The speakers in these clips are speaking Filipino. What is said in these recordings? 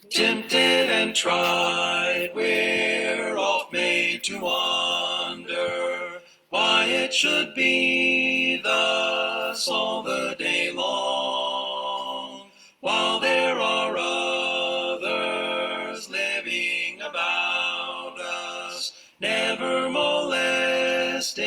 Tempted and tried, we're oft made to wonder why it should be thus all the day long, while there are others living about us, never molested,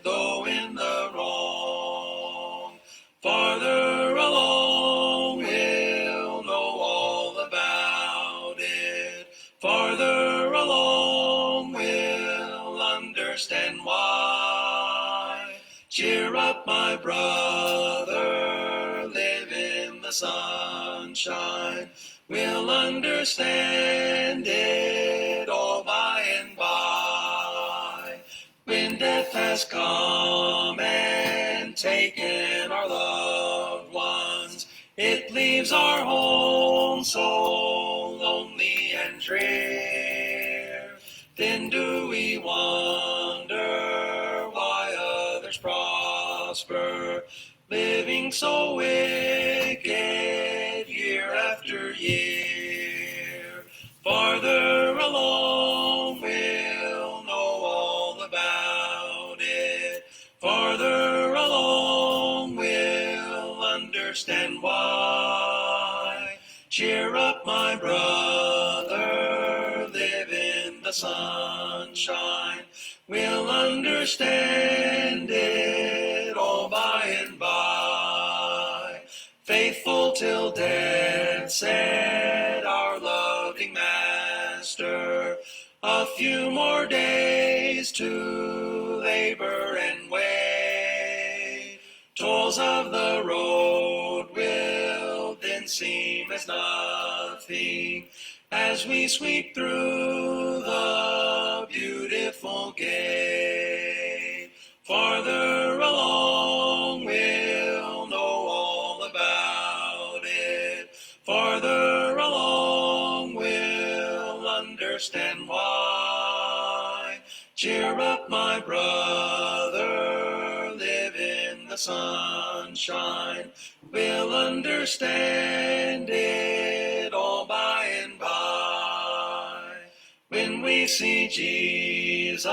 though in the wrong. Farther along we'll know all about it. Farther along we'll understand why. Cheer up, my brother, live in the sunshine. We'll understand it all by and by. When death has come and taken our loved ones, it leaves our home so lonely and drear. Then do we wonder why others prosper, living so wicked year after year. Farther along we'll know all about it. Farther along we'll understand why. Cheer up, my brother, live in the sunshine. We'll understand it all by and by. Faithful till death, said our loving Master, a few more days to labor and wait. Tolls of the road will then seem as nothing as we sweep through the beautiful gate. Farther along we'll know all about it. Farther along we'll understand why. Cheer up, my brother, live in the sunshine. We'll understand it all by and by. When we see Jesus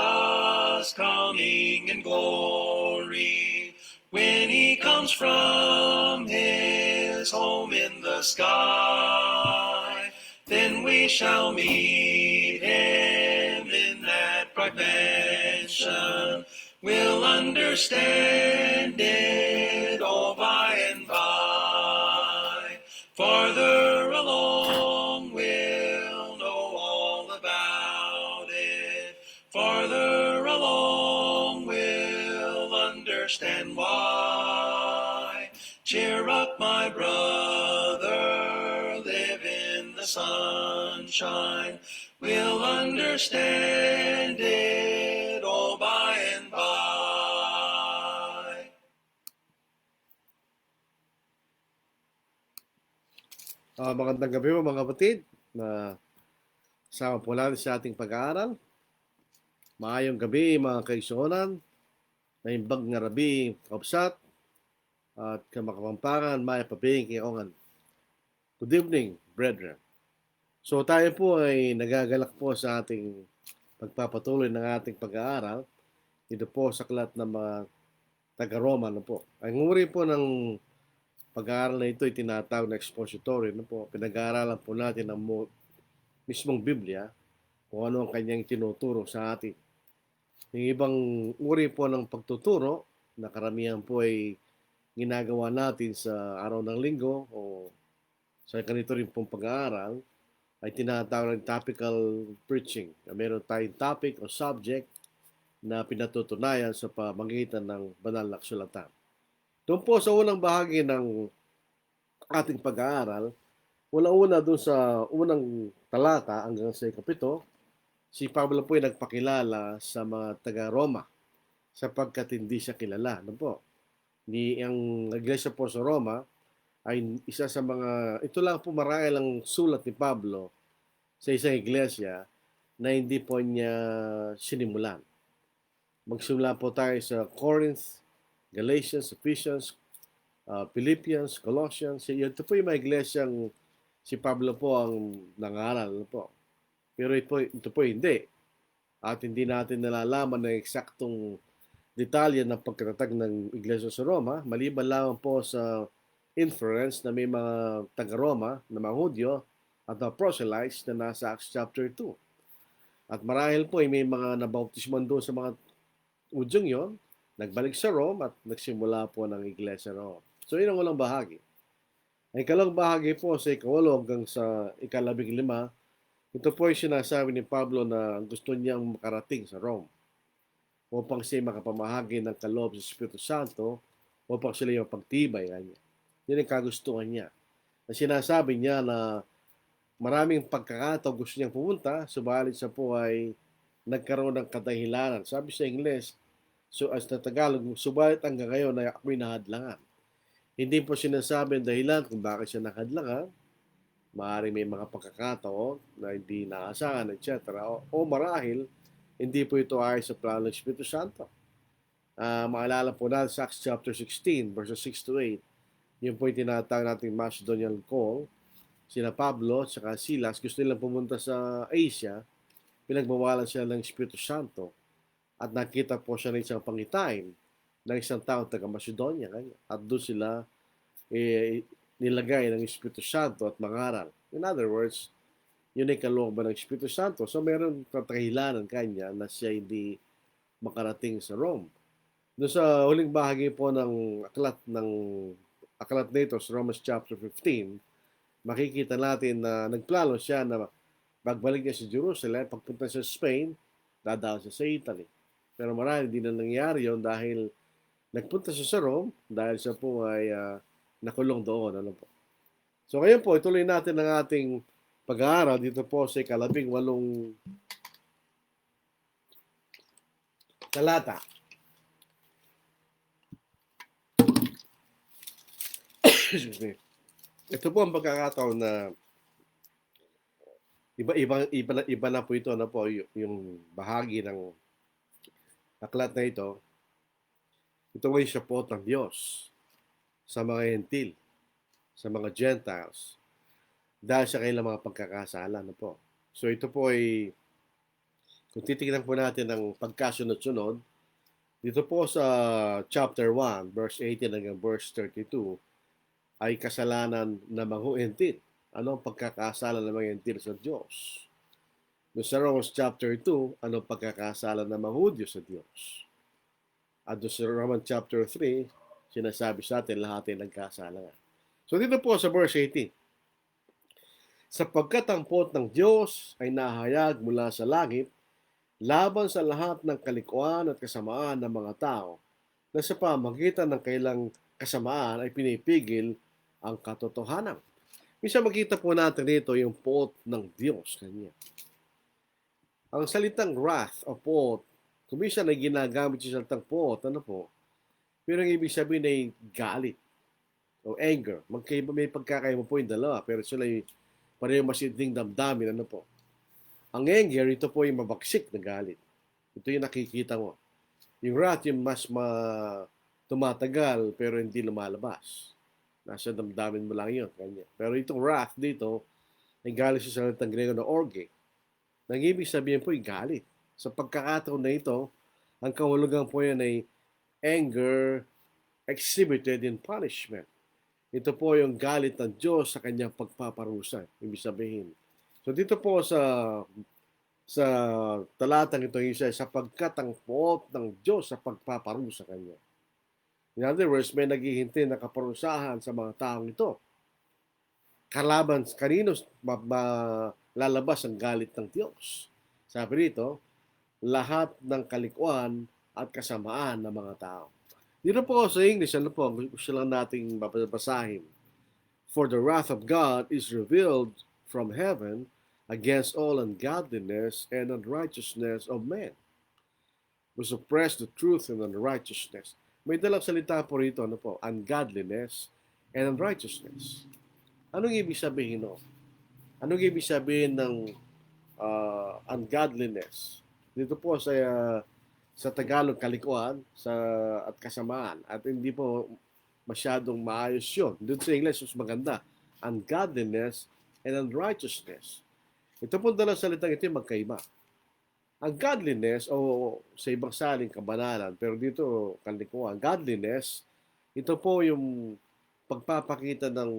coming in glory, when he comes from his home in the sky, then we shall meet him in that bright mansion. We'll understand it all by and by. Farther along we'll know all about it. Farther along we'll understand why. Cheer up, my brother, live in the sunshine. We'll understand it all by and by. Magandang gabi po mga kapatid. Kasama po natin sa ating pag-aaral. Maayong gabi mga kaigsuonan. Naimbag nga rabi kaupsat at kamakapampangan maya pabing kaongan. Good evening, brethren. So tayo po ay nagagalak po sa ating pagpapatuloy ng ating pag-aaral dito po sa aklat ng mga taga-Roma na po. Ang uri po ng pag-aaral na ito ay tinatawag na expository. Pinag-aaralan po natin ang mismong Biblia kung ano ang kanyang tinuturo sa atin. Yung ibang uri po ng pagtuturo na karamihan po ay ginagawa natin sa araw ng linggo o sa ganito rin pong pag-aaral ay tinatawag ng topical preaching. Meron tayong topic o subject na pinatutunayan sa pamamagitan ng banal na kasulatan. Doon po sa unang bahagi ng ating pag-aaral, una-una doon sa unang talata hanggang sa ikapito, si Pablo po ay nagpakilala sa mga taga-Roma sapagkat hindi siya kilala. Ano po? Ang iglesia po sa Roma ay isa sa mga, ito lang po marahil ang sulat ni Pablo sa isang iglesia na hindi po niya sinimulan. Magsimula po tayo sa Corinth, Galatians, Ephesians, Philippians, Colossians. Ito po yung mga iglesyang si Pablo po ang nangaral, ano po. Pero ito po hindi. At hindi natin nalalaman ng eksaktong detalye ng pagkatatag ng Iglesia sa Roma, maliban lamang po sa inference na may mga taga-Roma na mga Hudyo at mga proselytes na nasa Acts chapter 2. At marahil po ay may mga nabautisman doon sa mga Hudyong yon, nagbalik sa Rome at nagsimula po ng Iglesia Rome. So yun ang walang bahagi. Ang ikalang bahagi po sa ikawalo hanggang sa ikalabing-lima, ito po ay sinasabi ni Pablo na gusto niyang makarating sa Rome upang siya makapamahagi ng kaloob sa Espiritu Santo upang sila yung pagtibay kanya. Yun ang kagustuhan niya. Na sinasabi niya na maraming pagkakataon gusto niyang pumunta, subalit siya po ay nagkaroon ng kadahilanan. Sabi sa Ingles, so as na Tagalog, subalit hanggang ngayon ay ako'y nahadlangan. Hindi po sinasabi ang dahilan kung bakit siya nakadlangan. Maaaring may mga pagkakataon na hindi naasahan, etc. O marahil, hindi po ito ay sa plano ng Espiritu Santo. Maalala po natin sa Acts chapter 16, verses 6 to 8, yun po yung tinatawag natin Macedonian call. Sina Pablo at saka Silas, gusto nilang pumunta sa Asia, pinagbawalan sila ng Espiritu Santo at nakita po siya ng isang pangitain ng isang tao taga Macedonia. At doon sila nilagay ng Espiritu Santo at mangaral. In other words, yun ay kalooban ng Espiritu Santo. So meron katahilanan kanya na siya hindi makarating sa Rome. Doon sa huling bahagi po ng aklat nito sa Romans chapter 15, makikita natin na nagplano siya na pagbalik niya sa Jerusalem, pagpunta sa Spain, dadaan siya sa Italy. Pero marahil hindi na nangyari yon dahil nagpunta siya sa Rome dahil siya po ay nakulong doon. Ano po. So ngayon po, ituloy natin ang ating pag-aaral dito po sa ikalabing-walong talata. Excuse me. Ito po ang pagkakataon na iba na po ito na po yung bahagi ng aklat na ito. Ito ay support ng Diyos sa mga Hentil, sa mga Gentiles, dahil sa kanilang mga pagkakasala na po. So ito po ay, kung titignan po natin ang pagkasunod-sunod, dito po sa chapter 1, verse 18 hanggang verse 32, ay kasalanan ng mga Hentil. Ano ang pagkakasala ng mga Hentil sa Diyos? Doon sa Romans chapter 2, ano ang pagkakasala ng mga Hudyo sa Diyos? At doon sa Romans chapter 3, sinasabi sa atin lahat ay nagkasala. So dito po sa verse 18, sapagkat ang pot ng Diyos ay nahayag mula sa langit laban sa lahat ng kalikuan at kasamaan ng mga tao na sa pamagitan ng kailang kasamaan ay pinipigil ang katotohanan. Minsan makita po natin dito yung pot ng Diyos kanya. Ang salitang wrath o pot, kung minsan ay ginagamit yung salitang pot, ano po, pero ang ibig sabihin ay galit o anger. Magkaiba, may pagkakaiba po yung dalawa, pero sila ay pareho masinding damdamin, ano po. Ang anger, ito po yung mabaksik na galit. Ito yung nakikita mo. Yung wrath, yung mas tumatagal pero hindi lumalabas. Nasa damdamin mo lang yun. Kanya. Pero itong wrath dito, ay galit sa salitang Grego na orge. Nang ibig sabihin po ay galit. Sa pagkakataon na ito, ang kahulugan po yan ay anger exhibited in punishment. Ito po yung galit ng Diyos sa kanyang pagpaparusa. Ibig sabihin. So dito po sa talatang ito, isa sapagkat ang pot ng Diyos sa pagpaparusa kanya. In other words, may naghihintay na kaparusahan sa mga taong ito. Kalaban kanino lalabas ang galit ng Diyos. Sabi rito, lahat ng kalikuan at kasamaan ng mga tao. Dito po sa English, ano po, gusto lang nating babasahin. For the wrath of God is revealed from heaven against all ungodliness and unrighteousness of men, who suppress the truth and unrighteousness. May dalang salita po rito, ano po, ungodliness and unrighteousness. Anong ibig sabihin no? Anong ibig sabihin ng ungodliness? Dito po sa Tagalog, kalikuan at kasamaan. At hindi po masyadong maayos yun. Doon sa English, mas maganda. Ungodliness and unrighteousness. Ito po dalawang salitang ito yung magkaiba. Ang godliness, o sa ibang saling kabanalan, pero dito kalikuan, godliness, ito po yung pagpapakita ng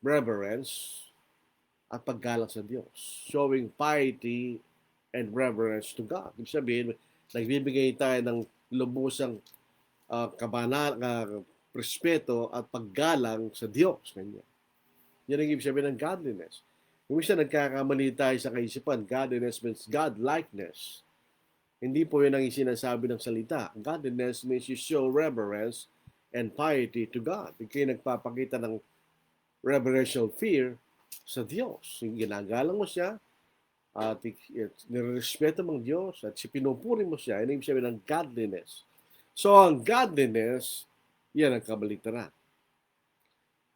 reverence at paggalang sa Diyos. Showing piety and reverence to God. Ibig sabihin, nagbibigay tayo ng lubusang respeto at paggalang sa Diyos. Ganyan. Yan ang ibig sabihin ng godliness. Kung minsan nagkakamali tayo sa kaisipan, godliness means God-likeness. Hindi po yun ang sinasabi ng salita. Godliness means you show reverence and piety to God. Ikaw nagpapakita ng reverential fear sa Diyos. Ginagalang mo siya, at nirespeto mong Diyos, at pinupuri mo siya. Yan ang ibig sabihin ng godliness. So, ang godliness, yan ang kabaliktaran.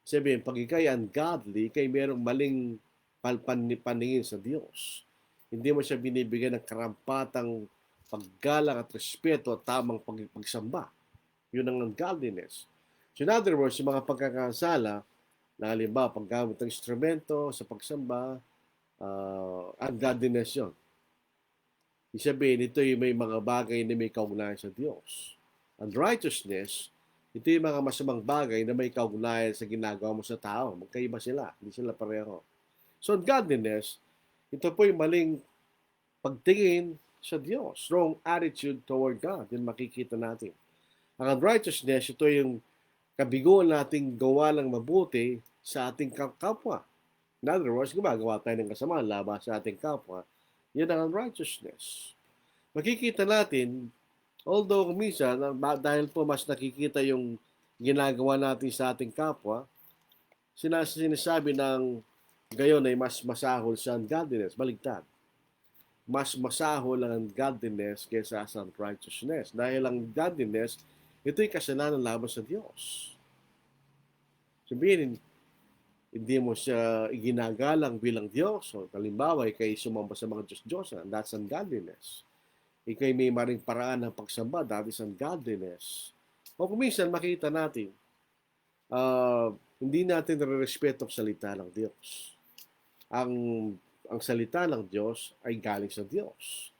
Sabihin, pag ikay ungodly, ikay merong maling paningin sa Diyos. Hindi mo siya binibigyan ng karampatang paggalang at respeto at tamang pagsamba. Yun ang ungodliness. So in other words, yung mga pagkakasala, na halimbawa, paggamit ng instrumento sa pagsamba, ungodliness yun. Isabihin, ito yung may mga bagay na may kaugnayan sa Diyos. Unrighteousness, ito yung mga masamang bagay na may kaugnayan sa ginagawa mo sa tao. Magkaiba sila, hindi sila pareho. So, godliness, ito po yung maling pagtingin sa Diyos. Wrong attitude toward God. Yun makikita natin. Ang unrighteousness, ito yung kabiguan nating gawa ng mabuti sa ating kapwa. In other words, gumagawa tayo ng kasama laban sa ating kapwa. Yan ang unrighteousness. Makikita natin, although minsan, dahil po mas nakikita yung ginagawa natin sa ating kapwa, sinasabi ng gayon ay mas masahol sa ungodliness. Baligtad. Mas masahol ang ungodliness kaysa sa unrighteousness. Dahil ang godliness, ito'y kasalanan laban sa Diyos. Sabihin, hindi mo siya iginagalang bilang Diyos. O halimbawa, ikay sumamba sa mga Diyos-Diyosan. That's ungodliness. Ikay may maring paraan ng pagsamba. That is ungodliness. O kung minsan, makita natin, hindi natin nare-respeto ang salita ng Diyos. Ang salita ng Diyos ay galing sa Diyos.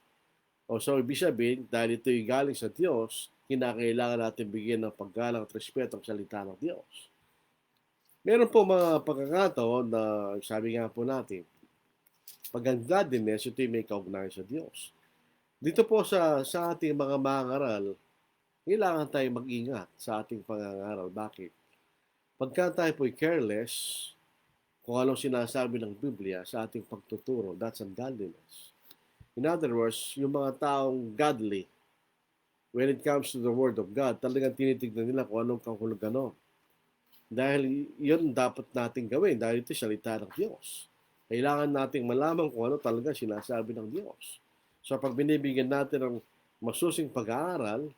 So, ibig sabihin, dahil ito'y galing sa Diyos, kinakailangan natin bigyan ng paggalang at respeto ang salita ng Diyos. Meron po mga pagkakataon na sabi nga po natin, pag ang godliness, ito'y may kaugnayan sa Diyos. Dito po sa ating mga mangaral, kailangan tayo mag-ingat sa ating pangangaral. Bakit? Pagka tayo po'y careless, kung anong sinasabi ng Biblia sa ating pagtuturo, that's ungodliness. In other words, yung mga taong godly, when it comes to the Word of God, talagang tinitignan nila kung anong kahulugan nun. Dahil yun dapat nating gawin, dahil ito salita ng Diyos. Kailangan nating malaman kung ano talaga sinasabi ng Diyos. So pag binibigyan natin ng masusing pag-aaral,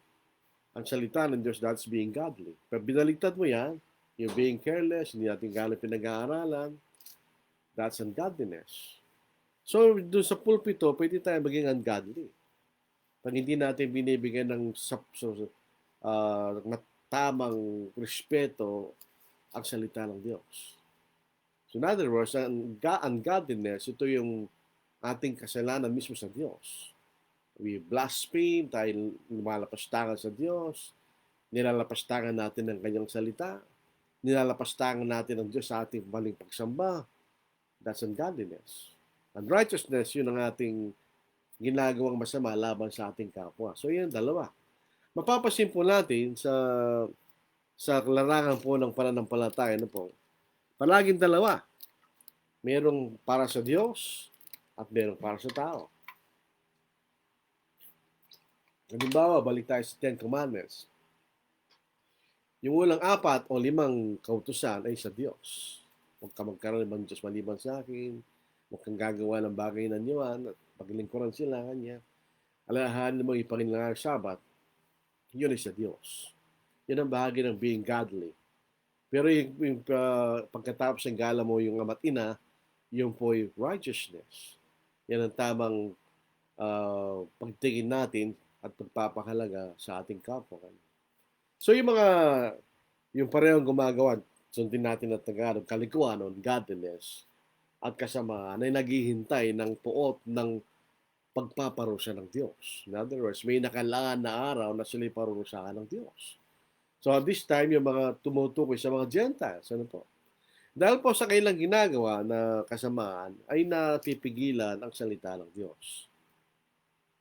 ang salita ng Diyos, that's being godly. Pag binaligtad mo yan, you're being careless, hindi natin galing pinag-aaralan, that's ungodliness. So, doon sa pulpito, pwede tayo maging ungodly. Pag hindi natin binibigyan ng tamang respeto ang salita ng Diyos. So, in other words, ang ungodliness, ito yung ating kasalanan mismo sa Diyos. We blaspheme, tayo lumalapastangan sa Diyos, nilalapastangan natin ang kanyang salita, nilalapastangan natin ang Diyos sa ating maling pagsamba. That's ungodliness. Unrighteousness, yun ang ating ginagawang masama laban sa ating kapwa. So, yan dalawa. Mapapasin po natin sa larangan po ng pananampalataya, po, palaging dalawa. Merong para sa Diyos at merong para sa tao. Halimbawa, balik tayo sa Ten Commandments. Yung ulang 4 o 5 kautusan ay sa Diyos. Huwag ka magkaroon ng Diyos maliban sa akin. Huwag kang gagawa ng bagay na niyan at paglingkuran sila kanya. Alahanin mo ipangilangan ng Sabat. Yun ay sa Diyos. Yun ang bahagi ng being godly. Pero yung pagkatapos ng gala mo yung ama't ina, yung po yung righteousness. Yan ang tamang pagtingin natin at pagpapahalaga sa ating kapwa. So yung parehong gumagawa, sundin natin na Tagalog, kalikuan o godliness, at kasamaan ay naghihintay ng puot ng pagpaparusa ng Diyos. In other words, may nakalaan na araw na sila'y parurusahan ng Diyos. So at this time, yung mga tumutukoy sa mga Gentiles, ano po? Dahil po sa kailang ginagawa na kasamaan, ay napipigilan ang salita ng Diyos.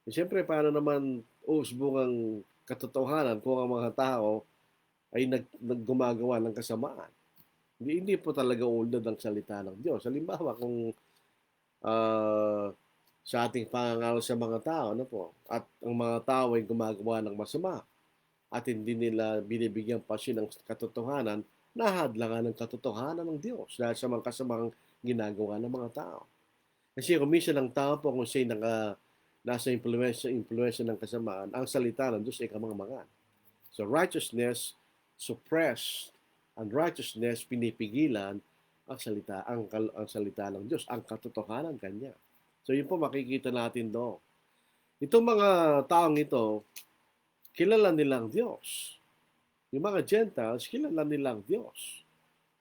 E siyempre, paano naman usbong ang katotohanan kung ang mga tao ay naggumagawa ng kasamaan? Hindi po talaga ulad ang salita ng Diyos. Halimbawa, kung sa ating pangangaral sa mga tao, ano po, at ang mga tao ay gumagawa ng masama at hindi nila binibigyan pansin ng katotohanan, nahadlangan ng katotohanan ng Diyos dahil sa mga kasamang ginagawa ng mga tao. Kasi kung minsan ang tao po kung siya'y nasa impluensya ng kasamaan, ang salita ng Diyos ay kamangmangan. So righteousness suppressed, unrighteousness pinipigilan ang salita ng Diyos, ang katotohanan kanya. So yun po makikita natin doon. Itong mga taong ito, kilala nilang Diyos. Yung mga Gentiles, kilala nilang Diyos.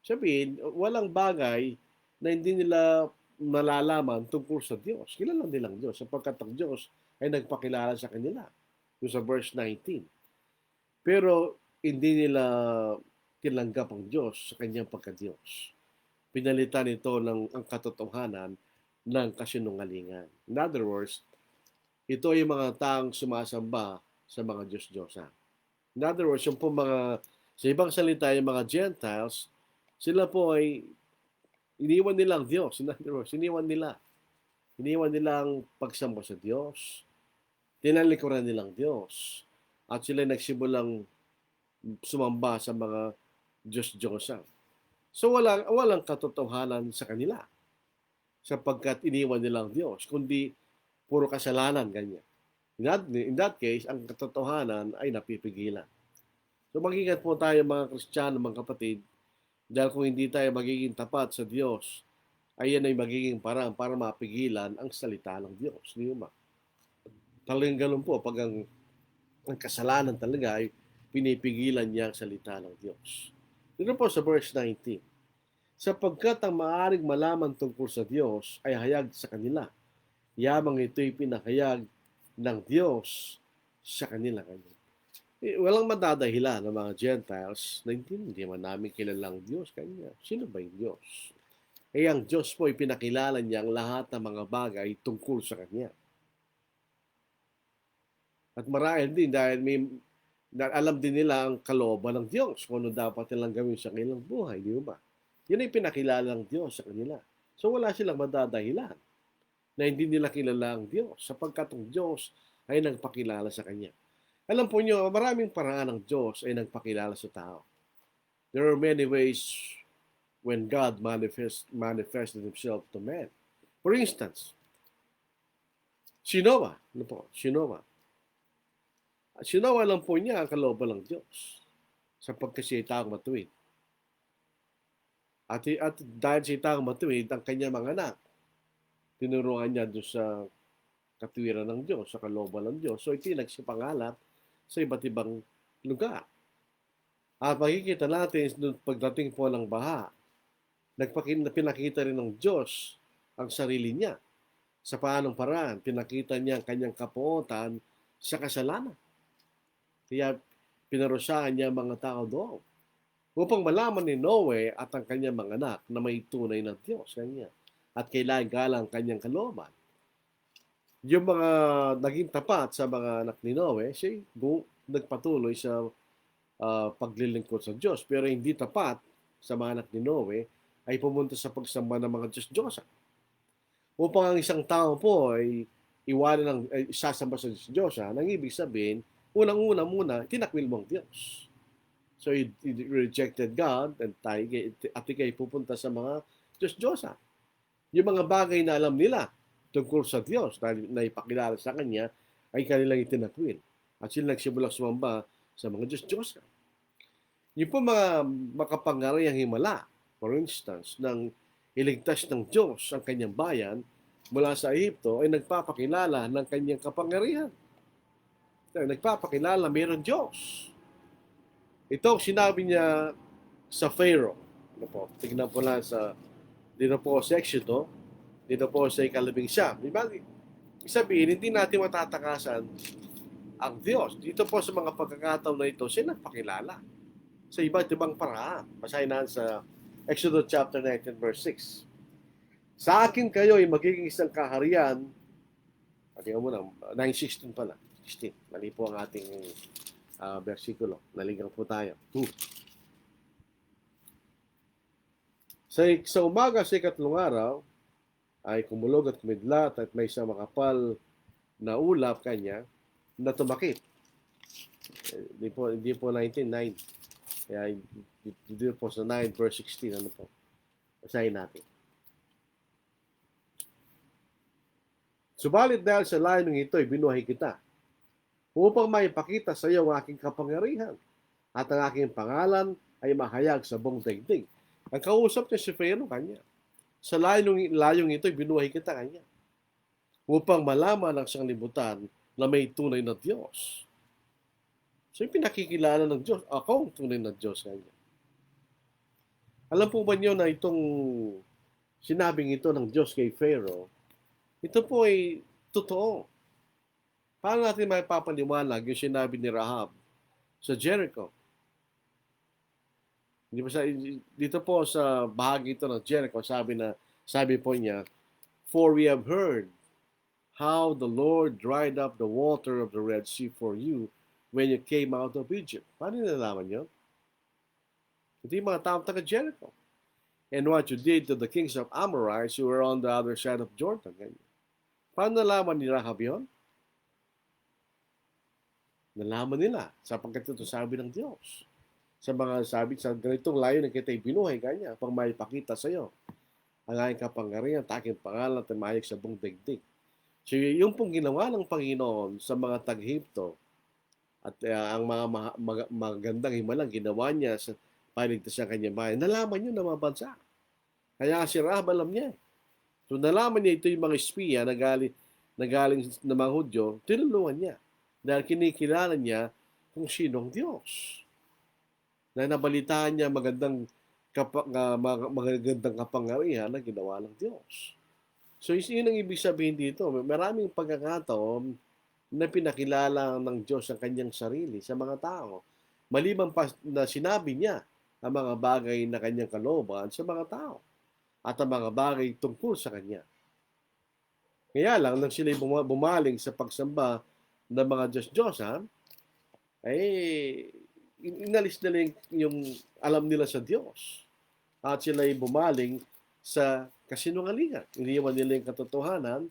Sabihin, walang bagay na hindi nila malalaman tungkol sa Diyos. Kilala nilang Diyos sapagkat ang Diyos ay nagpakilala sa kanila. Yung sa verse 19. Pero hindi nila tinanggap ang Diyos sa kanyang pagka-Diyos. Pinalitan ito ng ang katotohanan ng kasinungalingan. In other words, ito ay mga taong sumasamba sa mga Diyos-Diyosan. In other words, yung po sa ibang salita, yung mga Gentiles, sila po ay iniwan nila ang Diyos. In other words, iniwan nila ang pagsamba sa Diyos. Tinalikuran nilang Diyos. At sila nagsimulang sumamba sa mga Diyos-Diyosan. So walang katotohanan sa kanila sapagkat iniwan nilang Diyos, kundi puro kasalanan ganyan. In that case, ang katotohanan ay napipigilan. So mag-ingat po tayo mga Kristiyano, mga kapatid, dahil kung hindi tayo magiging tapat sa Diyos, ay yan ay magiging parang para mapigilan ang salita ng Diyos. Di ba? Talagang ganun po, pag ang kasalanan talaga ay pinipigilan niya ang salita ng Diyos. Dito po sa verse 19, sapagkat ang maaring malaman tungkol sa Diyos ay hayag sa kanila, yamang ito'y pinahayag ng Diyos sa kanila. Walang madadahilan ng mga Gentiles na hindi man namin kilalang Diyos kanya. Sino ba yung Diyos? Ang Diyos po ipinakilala niya ang lahat ng mga bagay tungkol sa kanya. At marahil din dahil alam din nila ang kalooban ng Diyos kung ano dapat nilang gawin sa kanilang buhay, di ba? Yun ay pinakilala ng Diyos sa kanila. So wala silang madadahilan na hindi nila kilala ang Diyos sapagkat ang Diyos ay nagpakilala sa Kanya. Alam po nyo, maraming paraan ng Diyos ay nagpakilala sa tao. There are many ways when God manifested Himself to man. For instance, si Noah. Ano po? Si Noah. Si Noah lang po niya ang kalooban ng Diyos sapagkat siya ay taong matuwid. At dahil siya ay taong matuwid, ang kanyang mga anak, tinuruan niya doon sa katuwiran ng Diyos, sa kalooban ng Diyos. So itinag siya pangalat sa iba't ibang lugar. At makikita natin pagdating po ng baha, pinakita rin ng Diyos ang sarili niya. Sa paanong paraan, pinakita niya ang kanyang kapuotan sa kasalanan. Kaya pinarusahan niya ang mga tao doon. Upang malaman ni Noe at ang kanyang mga anak na may tunay na Diyos kanya. At kailangan galang kanyang kalooban. Yung mga naging tapat sa mga anak ni Noe, siya nagpatuloy sa paglilingkod sa Diyos. Pero hindi tapat sa mga anak ni Noe ay pumunta sa pagsamba ng mga Diyos-Diyosan. Upang ang isang tao po ay iwanan ng isasamba sa Diyos-Diyosan, ang ibig sabihin, unang-una muna, tinakwil mo ang Diyos. So, he rejected God at ikay pupunta sa mga Diyos-Diyosan. Yung mga bagay na alam nila tungkol sa Diyos na ipakilala sa Kanya ay kanilang itinakwil. At sila nagsimulang sumamba sa mga Diyos-Diyosan. Yung po mga makapangyarihang himala, for instance, nang iligtas ng Diyos ang kanyang bayan mula sa Ehipto, ay nagpapakilala ng kanyang kapangyarihan. Nagpapakilala mayroong Diyos. Ito sinabi niya sa Pharaoh. Tignan po lang sa dito po sa Exodo, dito po sa ika-11. Di ba? Sabihin, hindi natin matatakasan ang Diyos. Dito po sa mga pagkakataon na ito, siya nagpakilala sa iba't ibang paraan. Basahin natin sa Exodus chapter 19 verse 6. Sa akin kayo ay magiging isang kaharian. Tingnan mo na, 9:16 pala. 16. Mali po ang ating versikulo. Naligang po tayo. Sa umaga sa ikatlong araw, ay kumulog at kumidlat at may isang makapal na ulap kanya na tumakip. Hindi po 19:9. Kaya dito po sa 9 verse 16, ano po? Basahin natin. Subalit dahil sa layuning ito, binuhay kita upang maipakita sa iyo ang aking kapangyarihan at ang aking pangalan ay mahayag sa buong daigdig. Ang kausap niya si Pharaoh kanya. Sa layong ito, binuhay kita kanya upang malaman ang sanglibutan na may tunay na Diyos. So, yung pinakikilala ng Diyos, ako ang tunay na Diyos kanya. Alam po ba niyo na itong sinabing ito ng Diyos kay Pharaoh, ito po ay totoo. Paano natin maipapaliwanag yung sinabi ni Rahab sa Jericho? Dito po sa bahagi ito ng Jericho, sabi po niya, for we have heard how the Lord dried up the water of the Red Sea for you when you came out of Egypt. Paano nilalaman yun? Ito yung mga tao taga Jericho. And what you did to the kings of Amorites who were on the other side of Jordan. Ganyan. Paano nalaman ni Rahab yun? Nalaman nila sapagkat ito sabi ng Diyos. Sa ganitong layo na kita'y binuhay kanya pang maipakita sa iyo ang aking kapangyarihan at aking pangalan at mayag sa buong daigdig. So yung pong ginawa ng Panginoon sa mga tag-Egypto at ang mga magandang himalang ginawa niya sa paligtas sa kanyang bayan, nalaman niyo ng mga bansa. Kaya si Rahab alam niya. So nalaman niya ito yung mga espiya na galing ng mga Hudyo, tinulungan niya. Dahil kinikilala niya kung sinong Diyos. Na nabalitaan niya magandang kapangyarihan na ginawa ng Diyos. So yun ang ibig sabihin dito. Maraming pagkakataon na pinakilala ng Diyos ang kanyang sarili sa mga tao. Maliban pa na sinabi niya ang mga bagay na kanyang kalooban sa mga tao at ang mga bagay tungkol sa kanya. Kaya lang, nang sila'y bumaling sa pagsamba ng mga Diyos-Diyosan, ay inalis nila yung alam nila sa Diyos. At sila'y bumaling sa kasinungalingan. Iniwan nila yung katotohanan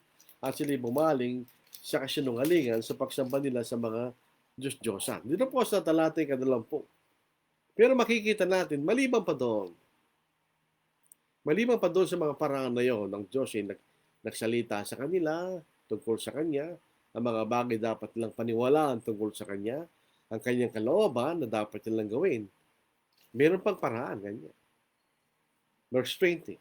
at sila'y bumaling sa kasinungalingan sa pagsamba nila sa mga Diyos-Diyosan. Dito po sa talatay 20. Pero makikita natin, maliban pa doon sa mga paraan na yon, ng Diyos ay nagsalita sa kanila tungkol sa Kanya, ang mga bagay dapat nilang paniwalaan tungkol sa Kanya, ang Kanyang kalooban na dapat nilang gawin. Meron pang paraan, ganyan. Verse 20.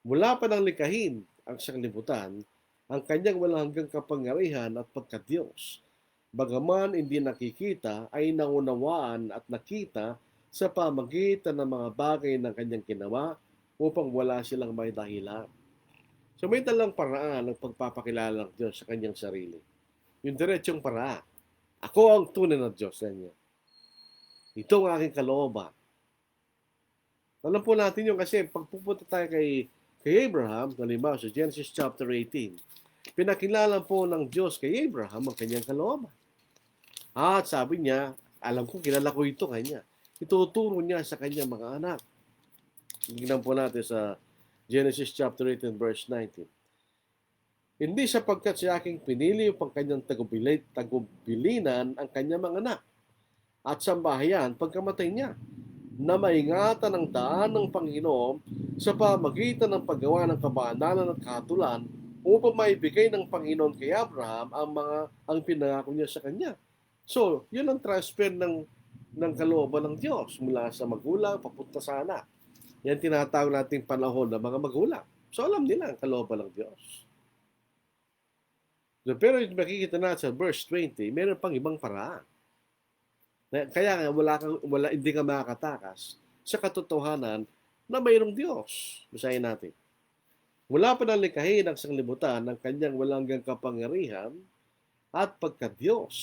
Mula pa ng likahin ang sanglibutan, ang Kanyang walang hanggang kapangyarihan at pagka-Diyos. Bagaman hindi nakikita, ay naunawaan at nakita sa pamagitan ng mga bagay ng Kanyang ginawa upang wala silang may dahilan. So may dalang paraan ng pagpapakilala ng Diyos sa Kanyang sarili. Yung diretsong paraan. Ako ang tunay na Diyos sa inyo. Ito ang aking kalooban. Alam po natin yun kasi pagpupunta tayo kay Abraham, halimbawa sa Genesis chapter 18, pinakilala po ng Diyos kay Abraham ang kanyang kalooban. At sabi niya, alam ko, kilala ko ito kanya. Ituturo niya sa kanyang mga anak. Tingnan po natin sa Genesis chapter 18 verse 19. Hindi sapagkat siya aking pinili upang kanyang tagubilinan ang kanyang mga anak at sambahayan pagkamatay niya, na maingatan ang daan ng Panginoon sa pamagitan ng paggawa ng kabanalan at kahatulan upang maibigay ng Panginoon kay Abraham ang pinangako niya sa kanya. So, yun ang transfer ng kalooban ng Diyos mula sa magulang papunta sa anak. Yan tinatawag nating panahon ng mga magulang. So, alam nila ang kalooban ng Diyos. So, pero makikita natin sa verse 20, meron pang ibang paraan. Kaya nga, hindi ka makakatakas sa katotohanan na mayroong Diyos. Basahin natin. Mula pa ng likhain ng sanglibutan ng kanyang walang hanggang kapangyarihan at pagka-Diyos.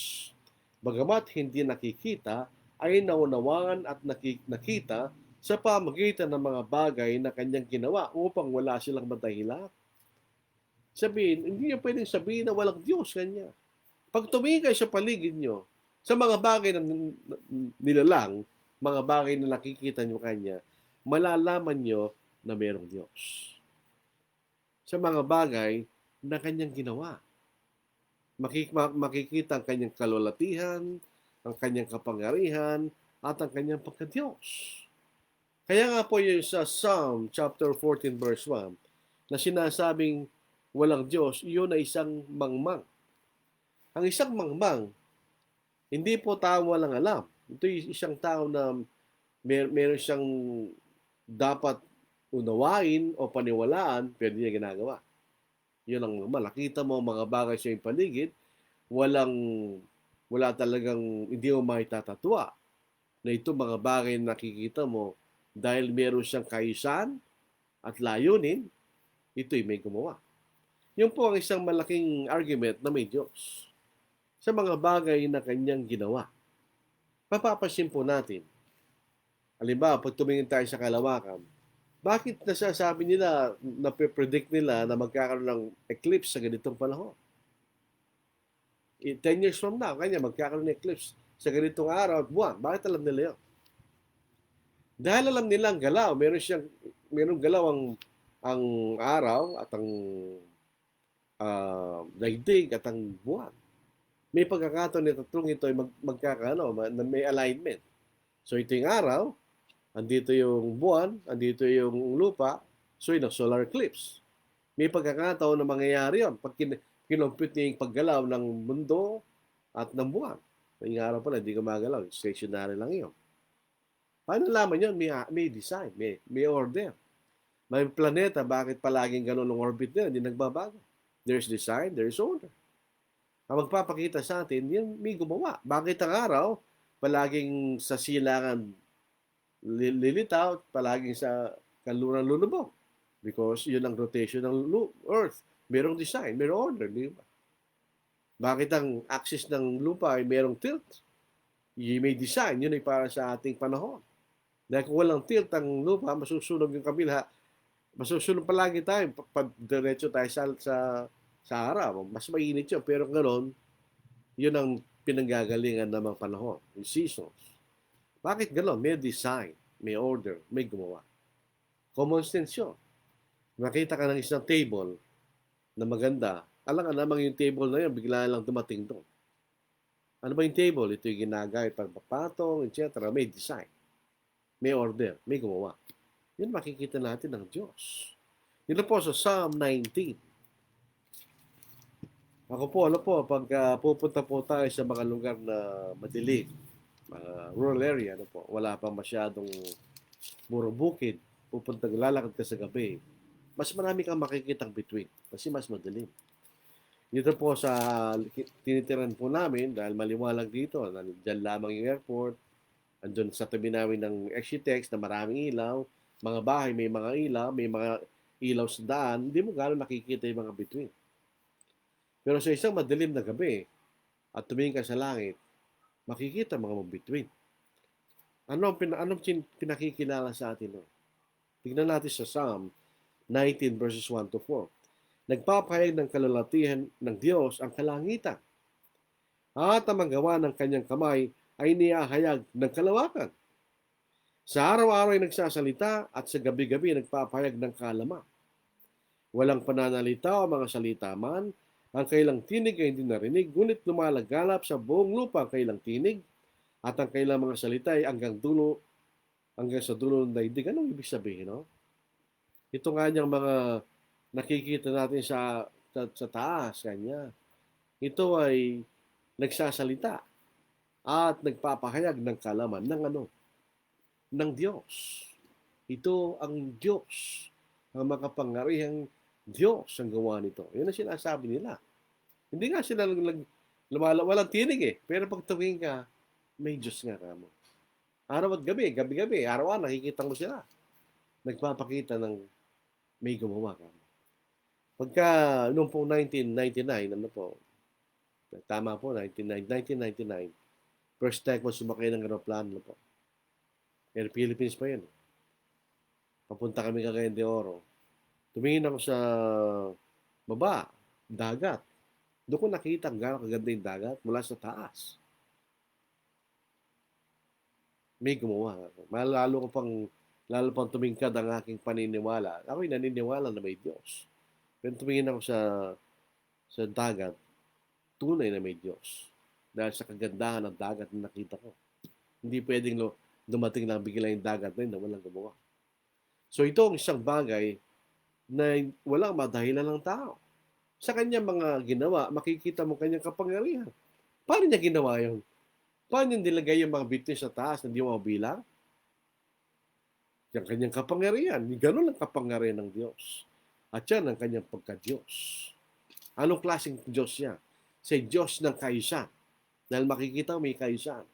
Bagamat hindi nakikita, ay naunawaan at nakita sa pamagitan ng mga bagay na kanyang ginawa upang wala silang madahilan. Sabihin, hindi niya pwedeng sabihin na walang Diyos kanya. Pag tumingin kayo sa paligid nyo, sa mga bagay na nilalang, mga bagay na nakikita nyo kanya, malalaman nyo na mayroong Diyos. Sa mga bagay na kanyang ginawa. Makikita ang kanyang kalulatihan, ang kanyang kapangyarihan, at ang kanyang pagka-Diyos. Kaya nga po yung sa Psalm chapter 14 verse 1 na sinasabing walang Diyos, iyon ay isang mangmang. Ang isang mangmang, hindi po tao walang alam. Ito ay isang tao na meron siyang dapat unawain o paniwalaan, pero hindi niya ginagawa. Yun ang nakita mo mga bagay sa iyong paligid, wala talagang, hindi mo maitatatwa na ito mga bagay na nakikita mo dahil meron siyang kaisan at layunin, ito'y may gumawa. Yun po ang isang malaking argument na may Diyos sa mga bagay na kanyang ginawa. Papapasin po natin. Halimbawa, pag tumingin tayo sa kalawakan, bakit nasasabi nila, nape-predict nila na magkakaroon ng eclipse sa ganitong panahon? 10 years from now, kanya magkakaroon ng eclipse sa ganitong araw at buwan. Bakit alam nila yun? Dahil alam nila ang galaw, meron galaw ang araw at ang daigdig at ang buwan. May pagkakataon na tatlong ito ay may alignment. So ito yung araw, andito yung buwan, andito yung lupa, so yun ang solar eclipse. May pagkakataon na mangyayari yun pag kinumpute niya yung paggalaw ng mundo at ng buwan. Yung araw pala, hindi gumagalaw, stationary lang yun. Paano naman yun? May design, may order. May planeta, bakit palaging ganun ang orbit nila, hindi nagbabago. There's design, there's order. Ang magpapakita sa atin, yan may gumawa. Bakit ang araw, palaging sa silangan lilitaw, palaging sa kanluran lulubog? Because yun ang rotation ng Earth. Merong design, merong order, di ba? Bakit ang axis ng lupa ay merong tilt? May design, yun ay para sa ating panahon. Dahil kung walang tilt ang lupa, masusunog yung kabila, masusunog palagi tayo, diretso tayo sa araw. Mas mainit yun, pero ganoon, yun ang pinanggagalingan ng mga panahon, yung seasons. Bakit ganoon? May design, may order, may gumawa. Common sense yun. Makita ka ng isang table na maganda, alam ka namang yung table na yun, bigla lang dumating doon. Ano ba yung table? Ito yung ginagay, pagpapatong, etc. May design, may order, may gumawa. Yun makikita natin ng Diyos. Yun po sa Psalm 19. Ako po, pag pupunta po tayo sa mga lugar na madilim, rural area, wala pa masyadong puro bukid, lalakad ka sa gabi, mas marami kang makikitang between kasi mas madilim. Dito po sa tinitiran po namin, dahil maliwalag dito, dyan lamang yung airport, andun sa tabi namin ng Exitex na maraming ilaw, mga bahay may mga ilaw, may mga ilaw sa daan, hindi mo gano'n nakikita yung mga between. Pero sa isang madilim na gabi, at tumingin ka sa langit, makikita mga between. Anong pinakikilala sa atin? Tignan natin sa Psalm 19 verses 1 to 4. Nagpapahayag ng kalulatihan ng Diyos ang kalangitan. At ang magawa ng kanyang kamay ay niyahayag ng kalawakan. Sa araw-araw ay nagsasalita at sa gabi-gabi nagpapahayag ng kaalaman. Walang pananalita o mga salita man, ang kailang tinig ay hindi narinig, ngunit lumalaganap sa buong lupa ang kailang tinig, at ang kailang mga salita ay hanggang sa dulo ng daigdig. Anong ibig sabihin, no? Ito nga niyang mga nakikita natin sa taas, kanya. Ito ay nagsasalita at nagpapahayag ng kaalaman ng Diyos. Ito ang Diyos, ang makapangyarihang Diyos ang gawa nito. Yun ang sinasabi nila. Hindi nga sila walang tinig pero pag tumingin ka, may Diyos nga kamo. Araw at gabi, gabi-gabi, araw-araw nakikita mo sila. nagpapakita ng may gumawa ka. Pagka, noong po 1999, ano po, tama po, 1999, first time ko sumakay ng aeroplano po. Air Philippines pa yun. Papunta kami Cagayan de Oro. Tumingin ako sa baba, dagat. Doon ko nakita ang gano'ng kaganda yung dagat mula sa taas. May gumawa. Lalo pang tumingkad ang aking paniniwala. Ako'y naniniwala na may Diyos. Pero tumingin ako sa dagat, tunay na may Diyos. Dahil sa kagandahan ng dagat na nakita ko. Hindi pwedeng dumating lang bigla yung dagat na yun na walang gumawa. So ito ang isang bagay na walang madahilan ng tao. Sa kanyang mga ginawa, makikita mo kanyang kapangyarihan. Paano niya ginawa yun? Paano niya nilagay yung mga bituin sa taas na hindi mo mabilang? Yung kanyang kapangyarihan. Ganun ang kapangyarihan ng Diyos. At yan ang kanyang pagka-Diyos. Anong klaseng Diyos siya? Sa Diyos ng kaayusan. Dahil makikita mo may kaayusan.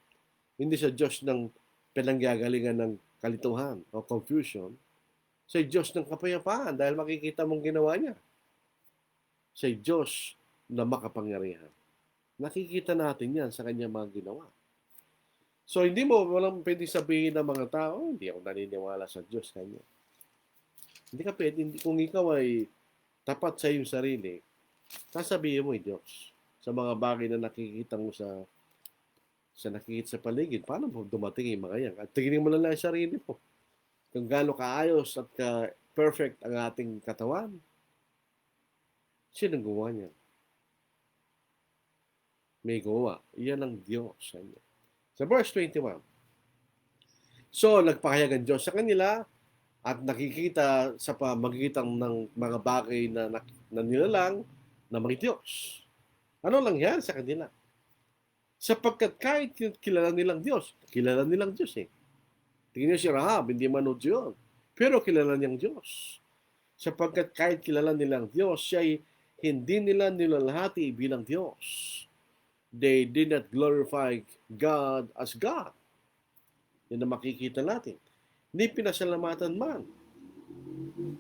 Hindi sa Diyos ng pinanggagalingan ng kalituhan o confusion. Sa Diyos ng kapayapaan dahil makikita mong ginawa niya. Sa Diyos na makapangyarihan. Nakikita natin yan sa kanyang mga ginawa. So, walang pwede sabihin ng mga tao, hindi ako naniniwala sa Diyos kanya. Hindi ka pwede, kung ikaw ay tapat sa iyong sarili, sasabihin mo Diyos sa mga bagay na nakikita mo sa nakikita sa paligid. Paano mo dumating yung mga yan? At tingin mo lang ang sarili mo. Kung gaano kaayos at perfect ang ating katawan, sino gumawa niya? May gumawa. Iyan ang Diyos. Sa verse 21. So, nagpahayag ang Diyos sa kanila at nakikita sa pamagitan ng mga bagay na nilalang na may Diyos. Ano lang yan sa kanila? Sapagkat kahit kilala nilang Diyos eh. Tingnan niyo si Rahab, hindi manood yun. Pero kilala niyang Diyos. Sapagkat kahit kilala nilang Diyos, siya'y hindi nila nilalahati bilang Diyos. They did not glorify God as God. Yan na makikita natin. Hindi pinasalamatan man.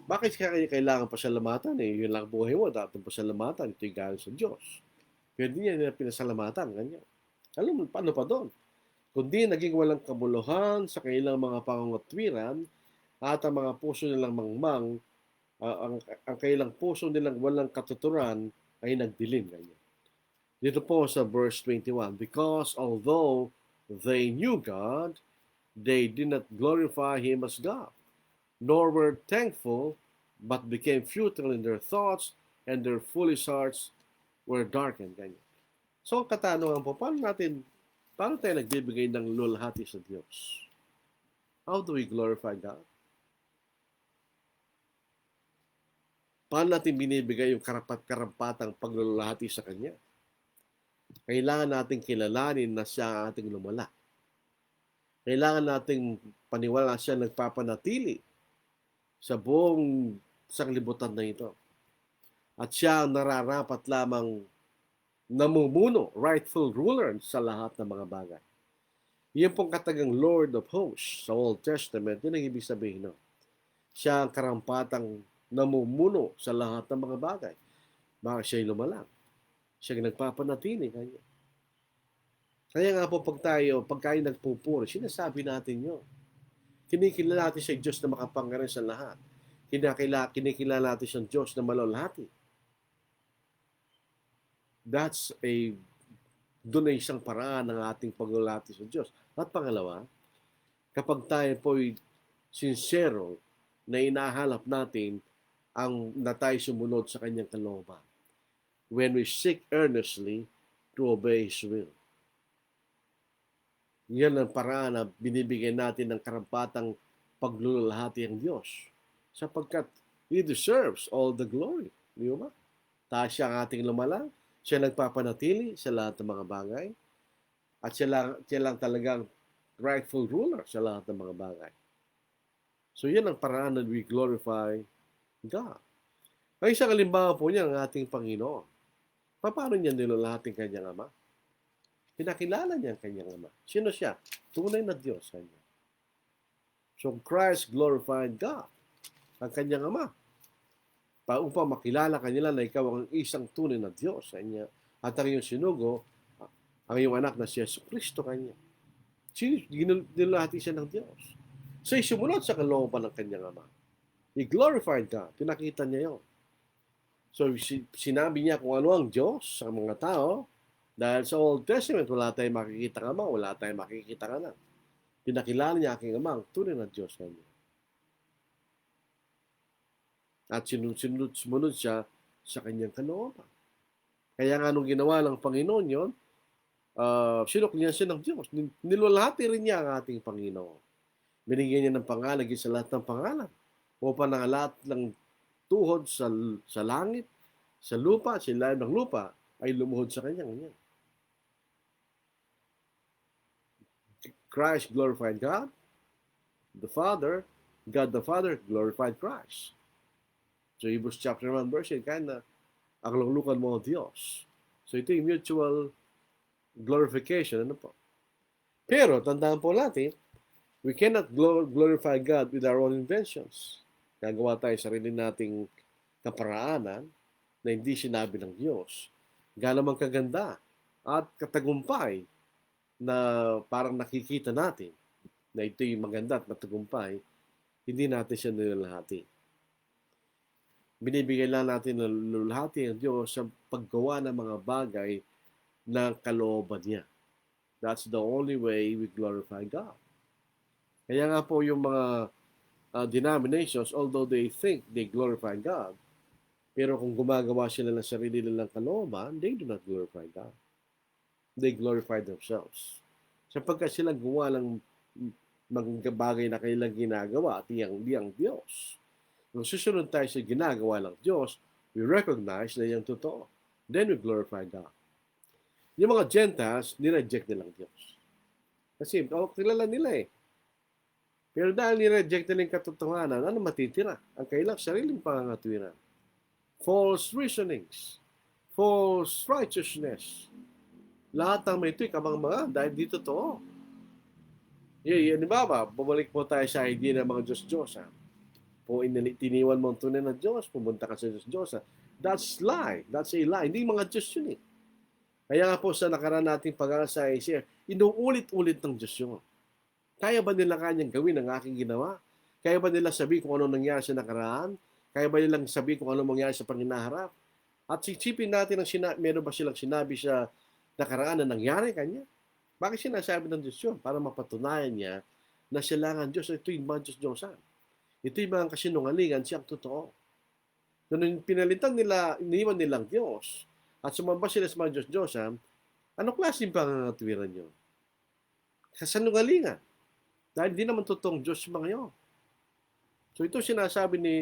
Bakit kailangan pasalamatan? Yun lang buhay mo, dapat pasalamatan. Ito'y galing sa Diyos. Pero hindi niya pinasalamatan. Ganyan. Alam mo, paano pa doon? Kundi naging walang kabuluhan sa kanilang mga pangangatwiran at ang mga puso nilang mangmang, ang kailang puso nilang walang katuturan ay nagdilim. Ganyan. Dito po sa verse 21, because although they knew God, they did not glorify Him as God, nor were thankful, but became futile in their thoughts, and their foolish hearts were darkened. Ganyan. So, katanungan po, paano tayo nagbibigay ng lulhati sa Diyos? How do we glorify God? Paano natin binibigay yung karapat-karapatang paglulahati sa Kanya? Kailangan nating kilalanin na siya ang ating lumala. Kailangan nating paniwala na siya nagpapanatili sa buong sanglibutan na ito. At siya ang nararapat lamang namumuno, rightful ruler sa lahat ng mga bagay. Iyan pong katagang Lord of Hosts sa Old Testament, yun ang ibig sabihin. No? Siya ang karampatang namumuno sa lahat ng mga bagay. Baka siya'y lumalang. Siya nagpapanatili kanya. Kaya nga po pag tayo nagpupuri, sinasabi natin yun. Kinikilala natin siya Diyos na makapangyarihan sa lahat. Kinikilala natin siya Diyos na malalahati. Doon ay isang paraan ng ating paglalahati sa Diyos. At pangalawa, kapag tayo po'y sincero na inahalap natin na tayo sumunod sa kanyang kalooban. When we seek earnestly to obey His will. Yan ang paraan na binibigyan natin ng karampatang paglulahati ang Diyos. Sapagkat He deserves all the glory. Di ba? Taas siya ang ating lumalang. Siya nagpapanatili sa lahat ng mga bagay. At siya lang talagang rightful ruler sa lahat ng mga bagay. So yan ang paraan na we glorify God. Ang isang halimbawa po niya ang ating Panginoon. Paano niya nilalahating kanyang Ama? Pinakilala niya ang kanyang Ama. Sino siya? Tunay na Diyos kanya. So Christ glorified God. ang kanyang Ama. Upang makilala kanila na ikaw ang isang tunay na Diyos sa Kanya. At ang iyong sinugo, ang iyong anak na si Yesu Kristo Kanya. Ginulati siya ng Diyos. So, sumunod sa kalooban ng kanyang Ama. He glorified God. Pinakita niya yun. So, sinabi niya kung ano ang Diyos sa mga tao. Dahil sa Old Testament, wala tayong makikita ng Ama, wala tayong makikita ng Anak. Pinakilala niya aking Ama, ang tunay na Diyos Kanya. At sumunod siya sa kanyang kalooban. Kaya nga nung ginawa ng Panginoon yun, sinuklihan siya ng Diyos. Nilulahati rin niya ang ating Panginoon. Binigyan niya ng pangalan sa lahat ng pangalan. Upang ang lahat ng tuhod sa langit, sa lupa, sa ilalim ng lupa, ay lumuhod sa kanya. Christ glorified God the Father glorified Christ. So Hebrews chapter 1 verse 8, kaya na ang lulukan mo ang Diyos. So ito yung mutual glorification. Ano po? Pero tandaan po natin, we cannot glorify God with our own inventions. Gagawa tayo sarili nating kaparaanan na hindi sinabi ng Diyos. Gaano man kaganda at katagumpay na parang nakikita natin na ito yung maganda at matagumpay, hindi natin siya nilalahati. Binibigay lang natin ng lulahati ng Diyos sa paggawa ng mga bagay na kalooban niya. That's the only way we glorify God. Kaya nga po yung mga denominations, although they think they glorify God, pero kung gumagawa sila ng sarili nilang kalooban, they do not glorify God. They glorify themselves. Sapagkat sila gumawa ng mga bagay na kailang ginagawa at di ang Diyos. Kung susunod tayo sa ginagawa ng Diyos, we recognize na yung totoo. Then we glorify God. Yung mga Gentiles, nireject nilang Diyos. Kasi kilala nila eh. Pero dahil nireject nila yung katotohanan, ano matitira? Ang kailang sariling pangangatwiran. False reasonings. False righteousness. Lahat ng may ito'y kamang-mga dahil di totoo. Di ba ba? Bumalik po tayo sa idea ng mga Diyos-Diyos. Kung tiniwan mo ang tunay na Diyos, pumunta ka sa Diyos-Diyos. That's lie. That's a lie. Hindi mga Diyos yun eh. Kaya nga po sa nakaraan nating pag-asa ay share, inuulit-ulit ng Diyos yun. Kaya ba nila kanyang gawin ang aking ginawa? Kaya ba nila sabihin kung ano nangyari sa nakaraan? Kaya ba nilang sabihin kung ano mangyari sa panginaharap? At sisipin natin meron ba silang sinabi sa nakaraan na nangyari kanya? Bakit sinasabi ng Diyos yun? Para mapatunayan niya na sila ang Diyos. Ito yung mga Diyos-Diyosan. Ito yung mga kasinungalingan, siyang totoo. Nung pinalitan nila, iniwan nilang Diyos, at sumamba sila sa mga Diyos-Diyosan, ano klaseng pangangatwiran yun? Kasinungalingan. Dahil hindi naman totoong Diyos yung mga yun. So ito sinasabi ni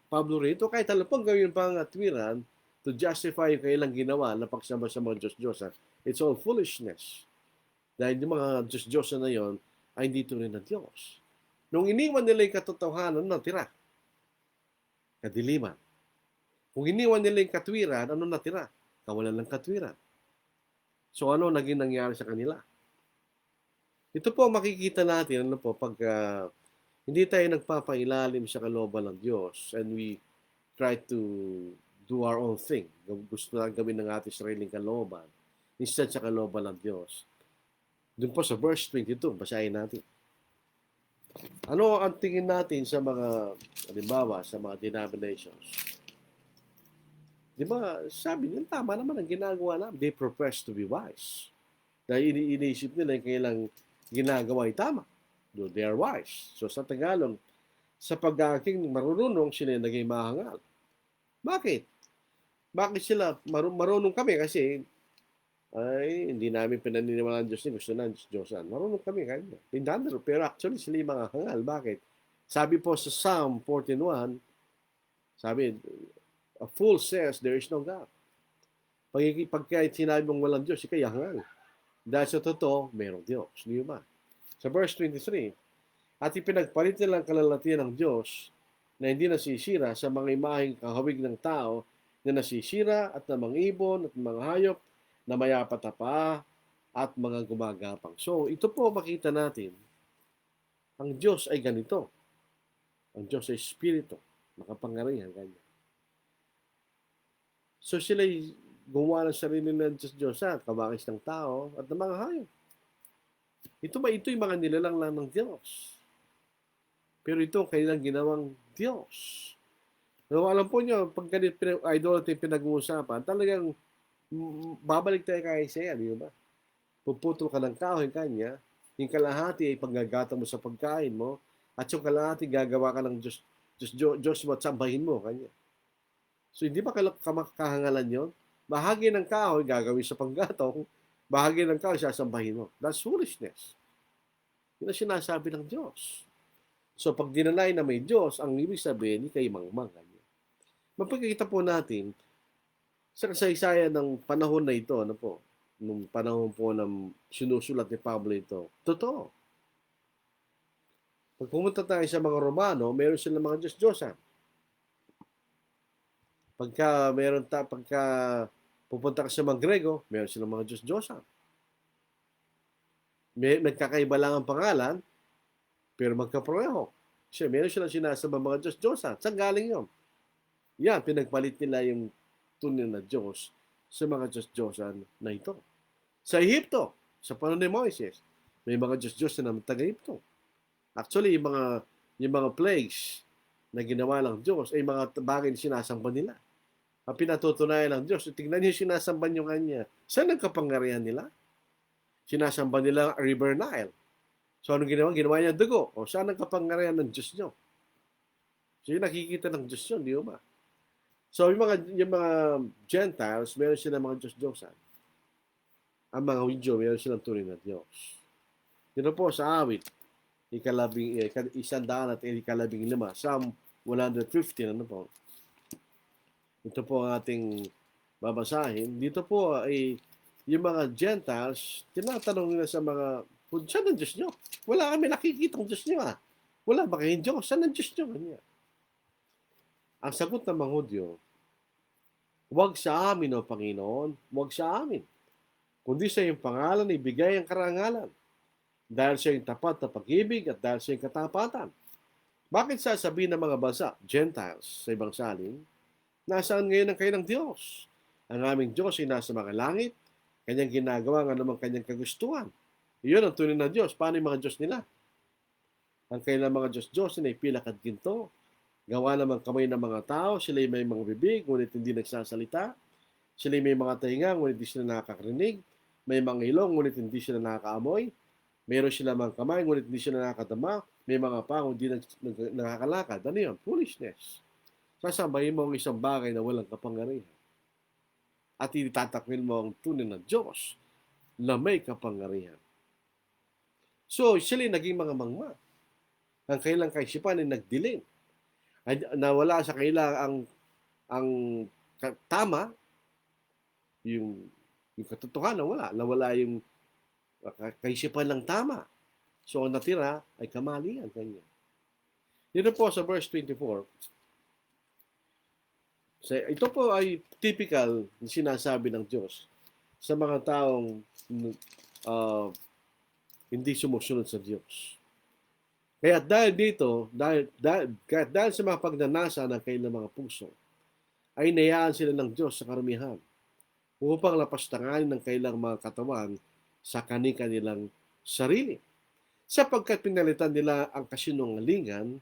Pablo rito, kahit talapang gawin yung pangangatwiran to justify yung kailang ginawa na pagsamba sa mga Diyos-Diyosan, it's all foolishness. Dahil yung mga Diyos-Diyosan na yon ay hindi tunay na Diyos. Nung iniwan nila yung katotohanan, ano natira? Kadiliman. Kung iniwan nila yung katwiran, ano natira? Kawalan ng katwiran. So ano naging nangyari sa kanila? Ito po makikita natin pag hindi tayo nagpapailalim sa kalooban ng Diyos and we try to do our own thing. Gusto na gawin ng ating sariling kalooban instead sa kalooban ng Diyos. Doon po sa verse 22, basahin natin. Ano ang tingin natin sa mga, halimbawa, sa mga denominations? Di ba, sabi niya, tama naman ang ginagawa namin. They profess to be wise. Dahil iniisip nila yung kailang ginagawa ay tama. Do they are wise. So sa Tagalog, sa pag-aking marunong sila naging mahangal. Bakit? Bakit sila marunong kami? Kasi ay hindi namin pinaniniwalaan Diyos ni gusto na Diyosan. Marunong kami kanya. Tindandaro. Pero actually sila yung mga hangal. Bakit? Sabi po sa Psalm 14:1, sabi, a fool says there is no God. Pagka sinabi mong walang Diyos, ikay hangal. Dahil sa totoo, mayroong Diyos. Di ba? Sa verse 23, at ipinagpalit nilang kalalatian ng Diyos na hindi nasisira sa mga imaheng kahawig ng tao na nasisira at na mga ibon at mga hayop na mayapatapa at mga gumagapang. So, ito po makita natin, ang Diyos ay ganito. Ang Diyos ay Espiritu. makapangyarihan kanya. So sila'y gumawa ng sarili ng Diyos-Diyosan, kabangis ng tao at ng mga hayop. Ito'y mga nilalang lang ng Diyos. Pero ito ang kanilang ginawang Diyos. So, alam po nyo, pag ganit idolatry pinag-uusapan, talagang babalik tayo kay Isaiah, di ba? Puputol ka ng kahoy kanya, yung kalahati ay paggagatang mo sa pagkain mo, at yung kalahati gagawa ka ng Diyos mo at sambahin mo kanya. So, hindi ba kahangalan yun? Bahagi ng kahoy gagawin sa panggatong, bahagi ng kahoy sasambahin mo. That's foolishness. Yun ang sinasabi ng Diyos. So, pag dinanay na may Diyos, ang ibig sabihin, hindi kayo mangmang. Mapagkikita po natin, sa kasaysayan ng panahon na ito, ano po, nung panahon po ng sinusulat ni Pablo ito, totoo. Pag pumunta tayo sa mga Romano, meron silang mga Diyos-Diyosan. Pagka pupunta ka sa mga Grego, meron silang mga Diyos-Diyosan. Nagkakaiba lang ang pangalan, pero magkapareho. Kasi meron silang sinasamba mga Diyos-Diyosan. Saan galing yun? Yan, pinagpalit nila yung tunay na Diyos sa mga Diyos-Diyosan na ito. Sa Ehipto, sa panahon ni Moises, may mga Diyos-Diyosan na taga-Ehipto. Actually, yung mga plagues na ginawa ng Diyos ay mga bagay na sinasamba nila. Ang pinatutunayan ng Diyos, tingnan niyo sinasamba niyo kanya. Saan ang kapangyarihan nila? Sinasamba nila ang River Nile. So, anong ginawa? Ginawa niya dugo. O, saan ang kapangyarihan ng Diyos niyo? So, yung nakikita ng Diyos yun, di ba? So, yung mga Gentiles, meron sila mga Diyos-Diyosan. Ang mga Hudyo, meron silang tunay na Diyos. Dito po sa awit, 115, Psalm 115, ano po? Ito po ang ating babasahin. Dito po ay yung mga Gentiles, tinatanong nila sa mga, saan ang Diyos nyo? Wala kami nakikitang Diyos nyo ah. Wala ba kayong Diyos? Saan ang Diyos nyo? Ganyan. Ang sagot ng mga Hudyo, huwag sa amin, O Panginoon, huwag sa amin. Kundi sa iyong pangalan, ibigay ang karangalan. Dahil sa iyong tapat na pag-ibig at dahil sa iyong katapatan. Bakit sasabihin ng mga bansa, Gentiles, sa ibang salin, nasaan ngayon ang kanilang Diyos? Ang aming Diyos ay nasa mga langit, kanyang ginagawa ang anumang kanyang kagustuhan. Iyon ang tunay na Diyos. Paano yung mga Diyos nila? Ang kanilang mga Diyos ay pilak at ginto. Gawa naman kamay ng mga tao, sila'y may mga bibig, ngunit hindi nagsasalita. Sila'y may mga tainga, ngunit hindi sila nakakarinig. May mga ilong, ngunit hindi sila nakakaamoy. Mayroon sila mga kamay, ngunit hindi sila nakakadama. May mga paa, hindi nakakalakad. Ano yun? Foolishness. Sasabahin mo ang isang bagay na walang kapangyarihan. At itatakwil mo ang tunay na Diyos na may kapangyarihan. So, sila'y naging mga mangma. Ang kailang kaisipan ay nagdilim. Ay nawala sa kailang ang tama, yung katotohanan, nawala yung kaisipan ng tama. So, ang natira ay kamalian kanya. Dito po sa verse 24, ito po ay typical na sinasabi ng Diyos sa mga taong hindi sumusunod sa Diyos. Kaya dahil dito, dahil sa mga pagnanasa ng kanilang mga puso, ay inayaan sila ng Diyos sa karumihan upang lapastanganin ng kanilang mga katawan sa kanilang sarili. Sapagkat pinalitan nila ang kasinungalingan,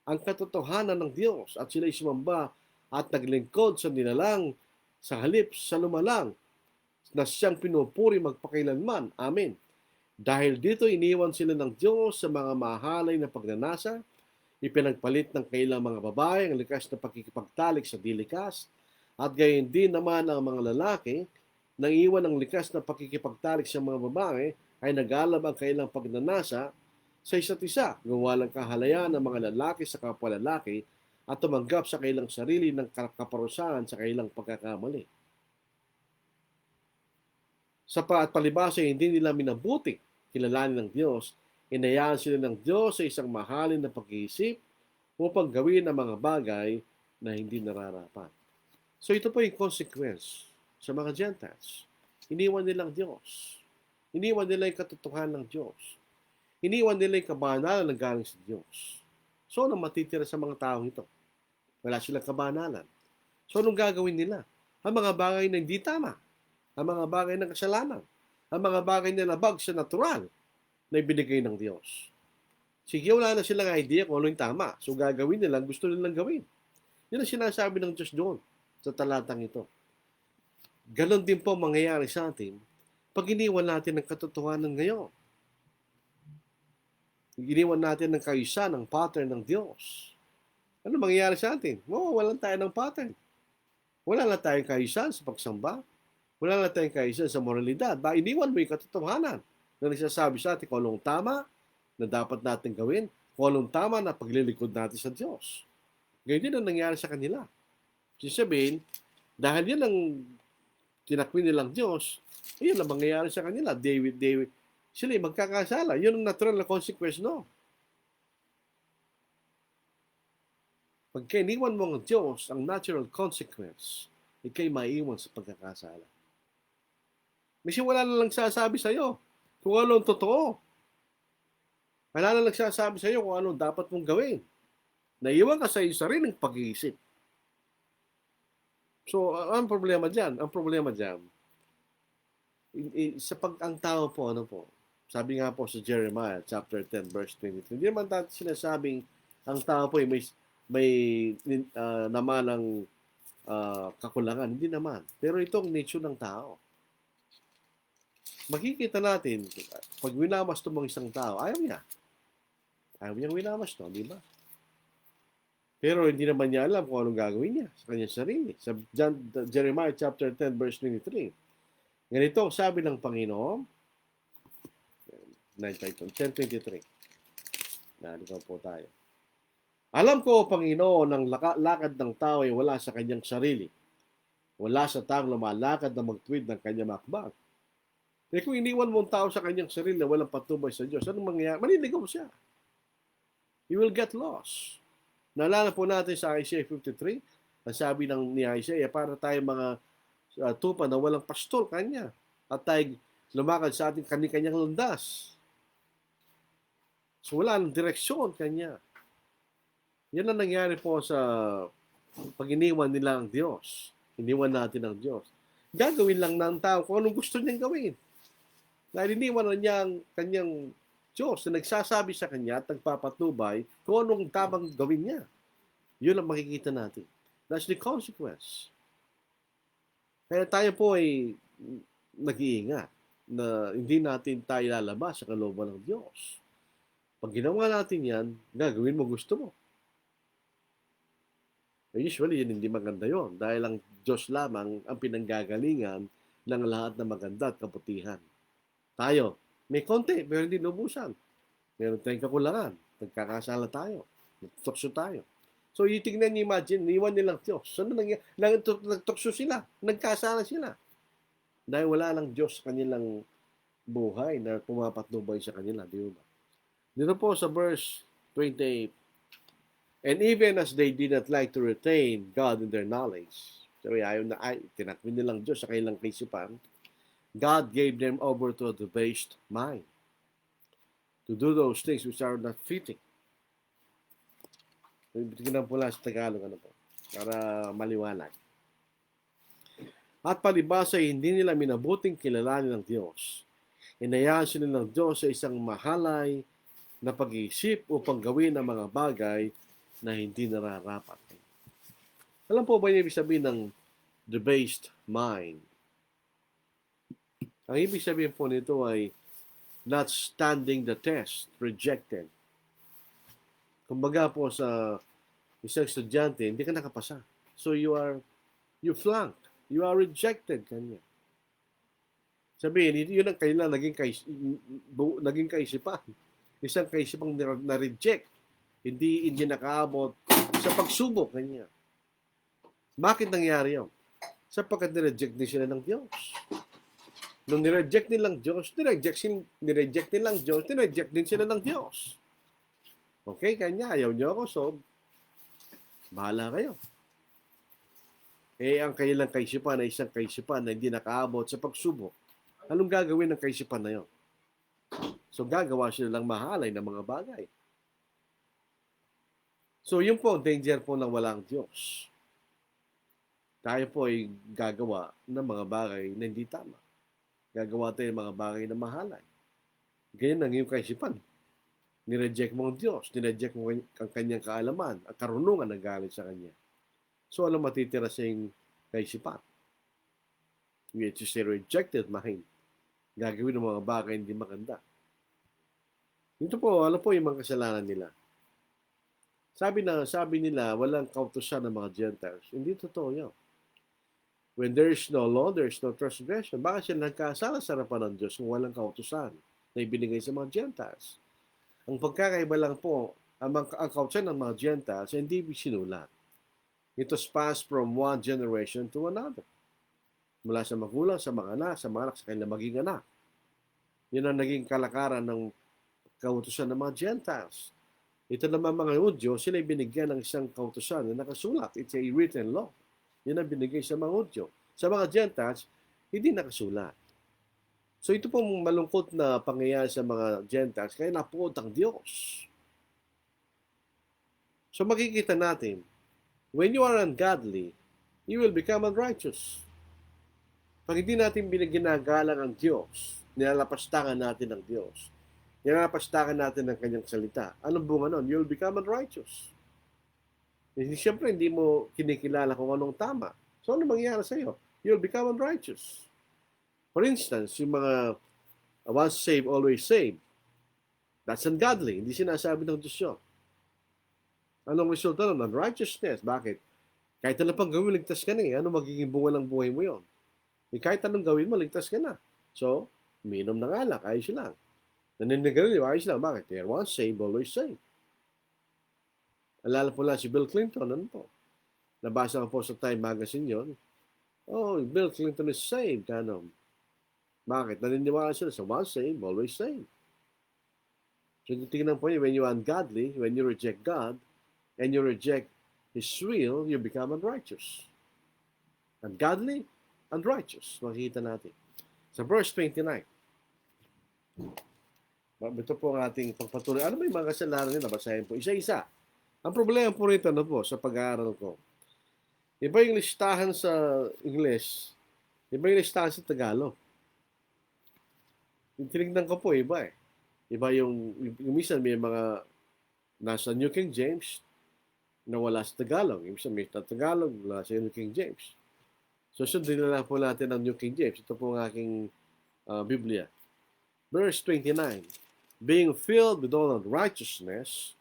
ang katotohanan ng Diyos at sila'y sumamba at naglingkod sa nilalang sa halip sa lumalang na siyang pinupuri magpakailanman. Amen. Dahil dito iniwan sila ng Diyos sa mga mahalay na pagnanasa, ipinagpalit ng kailang mga babae ang likas na pakikipagtalik sa dilikas, at gayon din naman ang mga lalaki, nang iwan ang likas na pakikipagtalik sa mga babae, ay nagalab ang kailang pagnanasa sa isa't isa, gawa ng kahalayan ng mga lalaki sa kapwa lalaki, at tumanggap sa kailang sarili ng kaparusahan sa kailang pagkakamali. Sa palibasa hindi nila minabuti kilalanin ng Diyos, inayaan sila ng Diyos sa isang mahalin na pag-iisip upang gawin ang mga bagay na hindi nararapat. So ito po yung consequence sa mga Gentiles. Iniwan nila ang Diyos. Iniwan nila yung katotohanan ng Diyos. Iniwan nila yung kabanalan na galing sa Diyos. So ano matitira sa mga taong ito? Wala silang kabanalan. So, anong gagawin nila? Ang mga bagay na hindi tama, ang mga bagay na kasalanan, ang mga bagay na labag sa natural na ibinigay ng Diyos. Sige, wala na silang idea kung ano yung tama. So, gagawin nila, gusto nilang gawin. Yun ang sinasabi ng Diyos doon sa talatang ito. Ganon din po mangyayari sa atin pag iniwan natin ang katotohanan ngayon. Iniwan natin ang kaisa ng pattern ng Diyos. Ano mangyayari sa atin? Walan tayo ng pattern. Wala na tayong kaisa sa pagsamba. Wala na tayong kaisa sa moralidad. Iniwan mo yung katotohanan na nagsasabi sa atin kung anong tama na dapat natin gawin, kung anong tama na paglilikod natin sa Diyos. Ganyan din ang nangyari sa kanila. Sabihin, dahil yan ang tinakwin nilang Diyos, yun ang mangyayari sa kanila. Sila magkakasala. Yun ang natural na consequence, no? Pagka iniwan mo ang Diyos, ang natural consequence, ikay maiiwan sa pagkakasala. Kasi wala na lang sasabi sa'yo kung ano ang totoo. Wala na lang sasabi sa'yo kung ano dapat mong gawin. Naiwan ka sa iyo sariling pag-iisip. So, ang problema dyan? Ang problema dyan, ang tao po, sabi nga po sa Jeremiah chapter 10 verse 23, hindi naman dati sinasabing ang tao po ay may naman ng kakulangan. Hindi naman. Pero itong nature ng tao. Makikita natin, pag winamasto mong isang tao, ayaw niya. Ayaw niyang winamasto, di ba? Pero hindi naman niya alam kung anong gagawin niya sa kanyang sarili. Sa Jeremiah chapter 10 verse 23. Ganito sabi ng Panginoon, 10:23. Narito po tayo. Alam ko, Panginoon, ang lakad ng tao ay wala sa kanyang sarili. Wala sa taong lumalakad na magtuwid ng kanyang makbang. Eh kung iniwan mo ang tao sa kanyang sarili na walang patnubay sa Diyos, anong mangyayari? Maniligaw siya. He will get lost. Naalala po natin sa Isaiah 53, ang sabi ni Isaiah, para tayo mga tupa na walang pastor kanya. At tayo lumakad sa ating kanyang landas. So wala ng direksyon kanya. Yan ang nangyari po sa pag iniwan nila ang Diyos. Iniwan natin ang Diyos. Gagawin lang ng tao kung anong gusto niyang gawin. Dahil iniwan na niya ang kanyang Diyos na nagsasabi sa kanya at nagpapatnubay kung anong tamang gawin niya. Yun ang makikita natin. That's the consequence. Kaya tayo po ay nag-iingat na hindi natin tayo lalabas sa kalooban ng Diyos. Pag ginawa natin yan, gagawin mo gusto mo. Usually, yun hindi maganda yon dahil ang Diyos lamang ang pinanggagalingan ng lahat na maganda at kabutihan. Tayo, may konti, pero hindi nubusan. Meron tayong kakulangan. Nagkakasala tayo. Nagtukso tayo. So, itignan niyo, imagine, niwan nilang Diyos. So, nagtukso sila. Nagkasala sila. Dahil wala lang Diyos sa kanilang buhay na pumapatnubay sa kanila. Di ba? Dito po sa verse 28, and even as they did not like to retain God in their knowledge, so ayaw na, tinakwin nilang Diyos sa kanilang kaisipan, God gave them over to a debased mind to do those things which are not fitting. Tingnan po lang sa Tagalog, para maliwanag. At palibasa ay hindi nila minabuting kilalanin ng Diyos. Inayaan sila ng Diyos sa isang mahalay na pag-iisip upang gawin ang mga bagay na hindi nararapat. Alam po ba yung ibig sabihin ng debased mind? Ang ibig sabihin po nito ay not standing the test, rejected. Kumbaga po sa isang estudyante, hindi ka nakapasa. So you flunk. You are rejected kanya. Sabihin, yun ang kailan naging kaisipan. Isang kaisipang na-reject. Hindi nakaabot sa pagsubok kanya. Bakit nangyari yun? Sapagkat nireject din sila ng Diyos. Nung nireject nilang Diyos, nireject din sila ng Diyos. Okay, kanya, ayaw niyo ako, so bahala kayo. Ang kanilang kaisipan ay isang kaisipan na hindi nakaabot sa pagsubok. Anong gagawin ng kaisipan na yun? So gagawa sila ng mahalay ng mga bagay. So, yun po ang danger po ng walang Diyos. Tayo po ay gagawa ng mga bagay na hindi tama. Gagawa tayo ng mga bagay na mahalay. Ganyan ang iyong kaisipan. Nireject mo ang Diyos. Nireject mo ang kanyang kaalaman at karunungan na galing sa Kanya. So, ano matitira sa iyong kaisipan? Which is a rejected mind. Gagawin ng mga bagay hindi maganda. Ito po, ano po yung mga kasalanan nila? Sabi nila, walang kautusan ng mga Gentiles. Hindi totoo yun. When there is no law, there is no transgression. Bakit sila nagkasala sa harapan ng Diyos kung walang kautusan na ibinigay sa mga Gentiles? Ang pagkakaiba lang po, ang kautusan ng mga Gentiles hindi sinulat. It was passed from one generation to another. Mula sa magulang, sa mga anak, sa kanilang maging anak. Yun ang naging kalakaran ng kautusan ng mga Gentiles. Ito naman mga Hudyo, sila binigyan ng isang kautusan na nakasulat. It's a written law. Yan ang binigay sa mga Hudyo. Sa mga Gentiles, hindi nakasulat. So ito pong malungkot na pangyayari sa mga Gentiles, kaya napuot ang Diyos. So makikita natin, when you are ungodly, you will become unrighteous. Pag hindi natin ginagalang ang Diyos, nilalapastangan natin ang Diyos, nilalapastangan natin ang kanyang salita, anong bunga nun? You'll become unrighteous. Siyempre, hindi mo kinikilala kung anong tama. So, ano mangyayari sa iyo? You'll become unrighteous. For instance, yung mga once saved, always saved. That's ungodly. Hindi sinasabi ng Diyos yun. Anong resulta nun? Unrighteousness. Bakit? Kahit ano pang gawin, ligtas ka na eh. Ano magiging bunga ng buhay mo yon? Kahit anong gawin mo, ligtas ka na. So, minom ng alak, ayos lang. Naninigarilyo, ayos lang. Bakit? They're once saved, always saved. Alala po lang si Bill Clinton, ano po? Nabasa ko po sa Time Magazine yon. Oh, Bill Clinton is saved. Ano? Bakit? Naniniwala sila sa once saved, always saved. So, tingnan po niyo, when you're ungodly, when you reject God, and you reject His will, you become unrighteous. Ungodly, unrighteous. Makikita natin. Sa verse 29. Ito po ang ating pagpatuloy. Ano ba yung mga kasalanan nila? Basahin po isa-isa. Ang problema po rito na po sa pag-aaral ko. Iba yung listahan sa English, iba yung listahan sa Tagalog. Yung tinignan ko po, iba eh. Iba yung minsan may mga nasa New King James na wala sa Tagalog. Minsan may Tagalog, wala sa New King James. So, sundin na lang po natin ang New King James. Ito po ang aking Biblia. Verse 29. Being filled with all unrighteousness,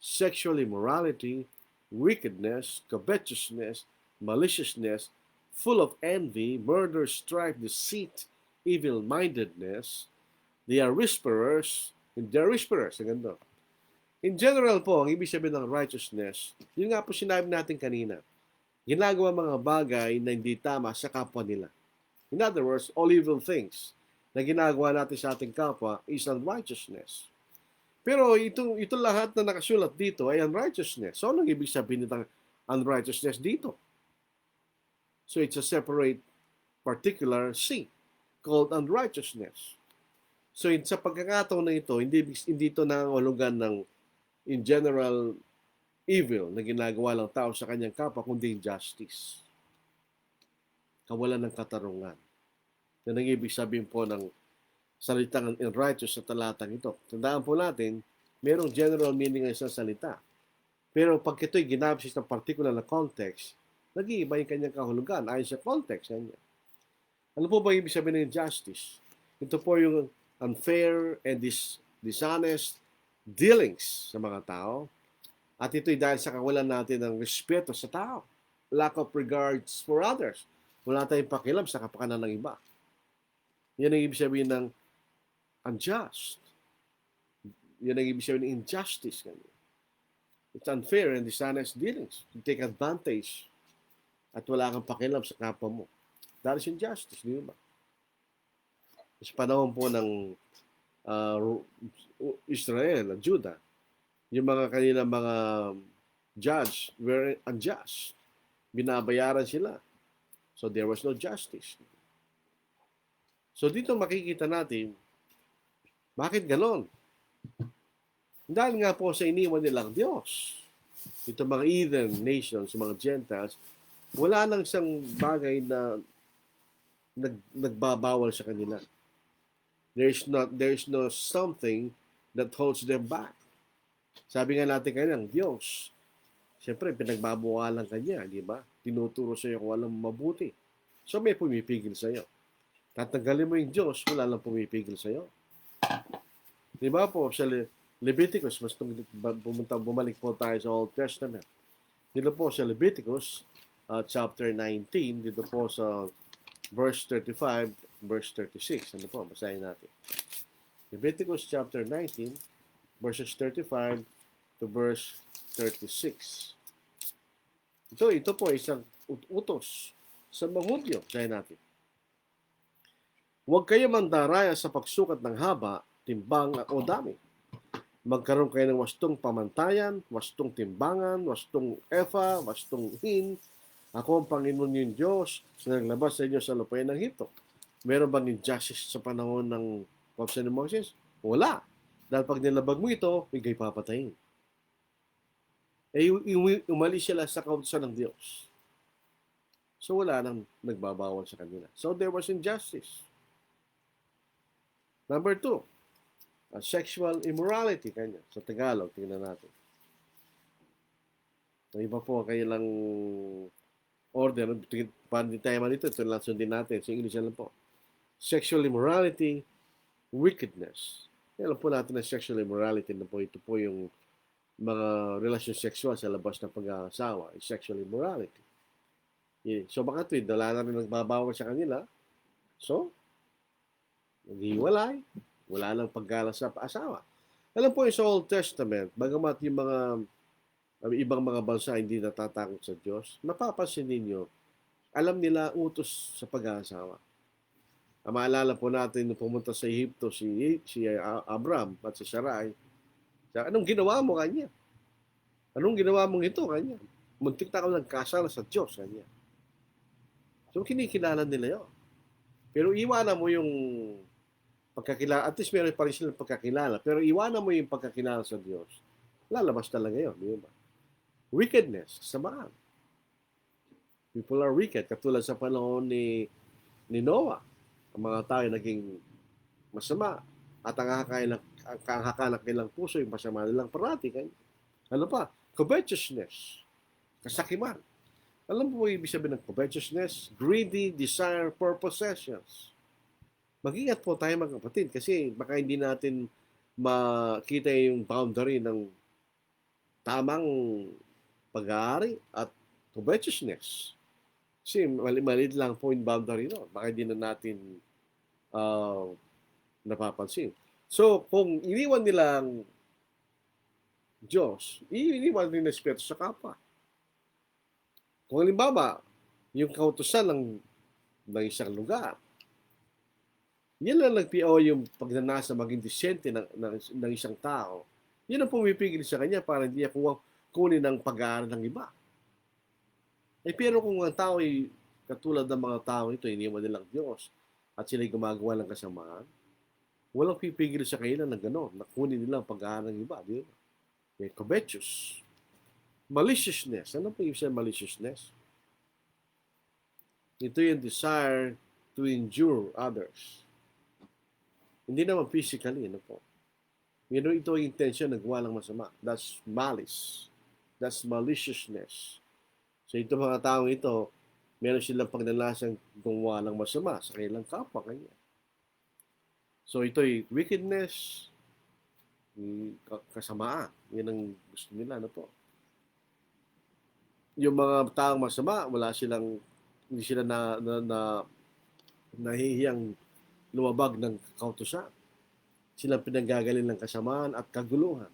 sexual immorality, wickedness, covetousness, maliciousness, full of envy, murder, strife, deceit, evil-mindedness. They are whisperers. They're whisperers. Ganito. In general po, ang ibig sabihin ng righteousness, yun nga po sinabi natin kanina, ginagawa mga bagay na hindi tama sa kapwa nila. In other words, all evil things na ginagawa natin sa ating kapwa is unrighteousness. Pero ito lahat na nakasulat dito ay unrighteousness. So, anong ibig sabihin ng unrighteousness dito? So, it's a separate particular sin called unrighteousness. So, sa pagkakataon na ito, hindi ito nangangahulugan ng in general evil na ginagawa ng tao sa kanyang kapwa, kundi injustice. Kawalan ng katarungan. Yan ang ibig sabihin po ng salitang unrighteous sa talatang ito. Tandaan po natin, mayroong general meaning ng isang salita. Pero pag ito'y ginamit sa particular na context, nag-iiba yung kanyang kahulugan ayon sa context niya. Ano po ba ibig sabihin ng justice? Ito po yung unfair and dishonest dealings sa mga tao. At ito'y dahil sa kawalan natin ng respeto sa tao. Lack of regards for others. Wala tayong pakialam sa kapakanan ng iba. Yan ang ibig sabihin ng unjust. Yan ang ibig sabihin ng injustice. It's unfair and dishonest dealings. You take advantage at wala kang pakialam sa kapwa mo. That is injustice, di ba? Sa panahon po ng Israel, Judah, yung mga kanilang mga judge were unjust. Binabayaran sila. So there was no justice. So dito makikita natin, bakit ganon? Dahil nga po sa iniwan nilang Diyos. ito mga heathen nations, mga Gentiles, wala nang isang bagay na nagbabawal sa kanila. There's no something that holds them back. Sabi nga natin kanina, ang Diyos, siyempre, pinagbabawalan ka niya, di ba? Tinuturo sa iyo kung alam mabuti. So, may pumipigil sa iyo. Tatanggalin mo yung Diyos, wala lang pumipigil sa iyo. Di ba po, sa Leviticus, mas bumalik po tayo sa Old Testament. Dito po sa Leviticus, chapter 19, dito po sa verse 35, verse 36. Ano po, basahin natin. Leviticus chapter 19, verses 35 to verse 36. Ito po isang utos sa mga Hudyo. Basahin natin. Huwag kayo mandaraya sa pagsukat ng haba, timbang o dami. Magkaroon kayo ng wastong pamantayan, wastong timbangan, wastong efa, wastong hin. Ako ang Panginoon yung Diyos na naglabas sa inyo sa lupain ng Hito. Meron bang injustice sa panahon ng Kautusan ni Moses? Wala. Dahil pag nilabag mo ito, ikay papatayin. Umalis sila sa kautusan ng Diyos. So wala nang nagbabawal sa kanila. So there was injustice. Number 2, sexual immorality kanya. Sa Tagalog, tingnan natin. May iba po kayo lang order. Para di tayo man ito lang sundin natin. Sa English lang po. Sexual immorality, wickedness. Alam po natin na sexual immorality na po. Ito po yung mga relasyon sexual sa labas ng pag-aasawa. Sexual immorality. So baka ito, wala na rin nagbabawal sa kanila. So, naghiwalay. Wala nang paggala sa asawa. Alam po yung sa Old Testament, bagamat yung mga ibang mga bansa hindi natatakot sa Diyos, mapapansin ninyo, alam nila utos sa pag-aasawa. Maalala po natin nung pumunta sa Ehipto si Abram at si Sarai. Anong ginawa mo kanya? Anong ginawa mong ito kanya? Muntik na ako nagkasala sa Diyos kanya. So kinikilala nila yun. Pero iwanan mo yung pagkakilala, at least meron pa rin silang pagkakilala, pero iwanan mo yung pagkakilala sa Diyos, lalabas talaga yun, di ba? Wickedness, kasamaan. People are wicked, katulad sa panahon ni Noah. Ang mga tao naging masama, at ang hakanak nilang puso, yung masama nilang parati. Ano pa? Covetousness, kasakiman. Alam mo ibig sabihin ng covetousness? Greedy desire for possessions. Mag-ingat po tayo mga kapatid kasi baka hindi natin makita yung boundary ng tamang pag-aari at covetousness. Kasi maliit lang po yung boundary no. Baka hindi na natin napapansin. So, kung iniwan nila ang Diyos, iniwan din ng Espiritu sa kapwa. Kung halimbawa, yung kautusan ng isang lugar, yan lang nagpiaw yung pagnanasa maging disyente ng isang tao. Yan ang pumipigil sa kanya para hindi ako kunin ang pag-aaral ng iba. Pero kung ang tao ay katulad ng mga tao ito, iniwan nilang Diyos at sila'y gumagawa ng kasamaan, walang pipigil sa kanila ng gano'n, na kunin nila ang pag-aaral ng iba. Di ba? Covetous. Maliciousness. Ano po yung maliciousness? Ito yung desire to injure others. Hindi naman physically, ano po. Ito yung intention na gawa ng masama. That's malice. That's maliciousness. So ito mga taong ito, meron silang pagnanasang gumawa ng masama sa kanilang kapwa kanya. So ito'y wickedness, kasamaan. Yan ang gusto nila, ano po. Yung mga taong masama, hindi sila nahihiyang lumabag ng kautusan. Sila pinanggagaling ng kasamaan at kaguluhan.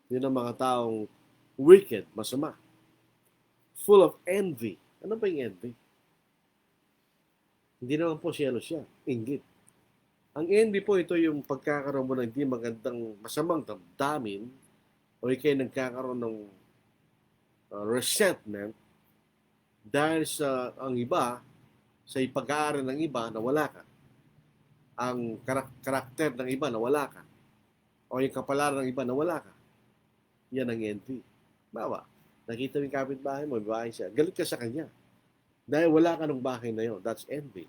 Yun ang mga taong wicked, masama. Full of envy. Ano ba yung envy? Hindi naman po jealous siya. Inggit. Ang envy po, ito yung pagkakaroon mo ng hindi magandang, masamang damdamin o ikay nagkakaroon ng resentment dahil sa ang iba, sa ipag-aaral ng iba na wala ka. Ang karakter ng iba na wala ka. O yung kapalaran ng iba na wala ka. Yan ang envy. Bawa, nakita mo yung kapitbahay mo, may bahay siya, galit ka sa kanya. Dahil wala ka ng bahay na yun. That's envy.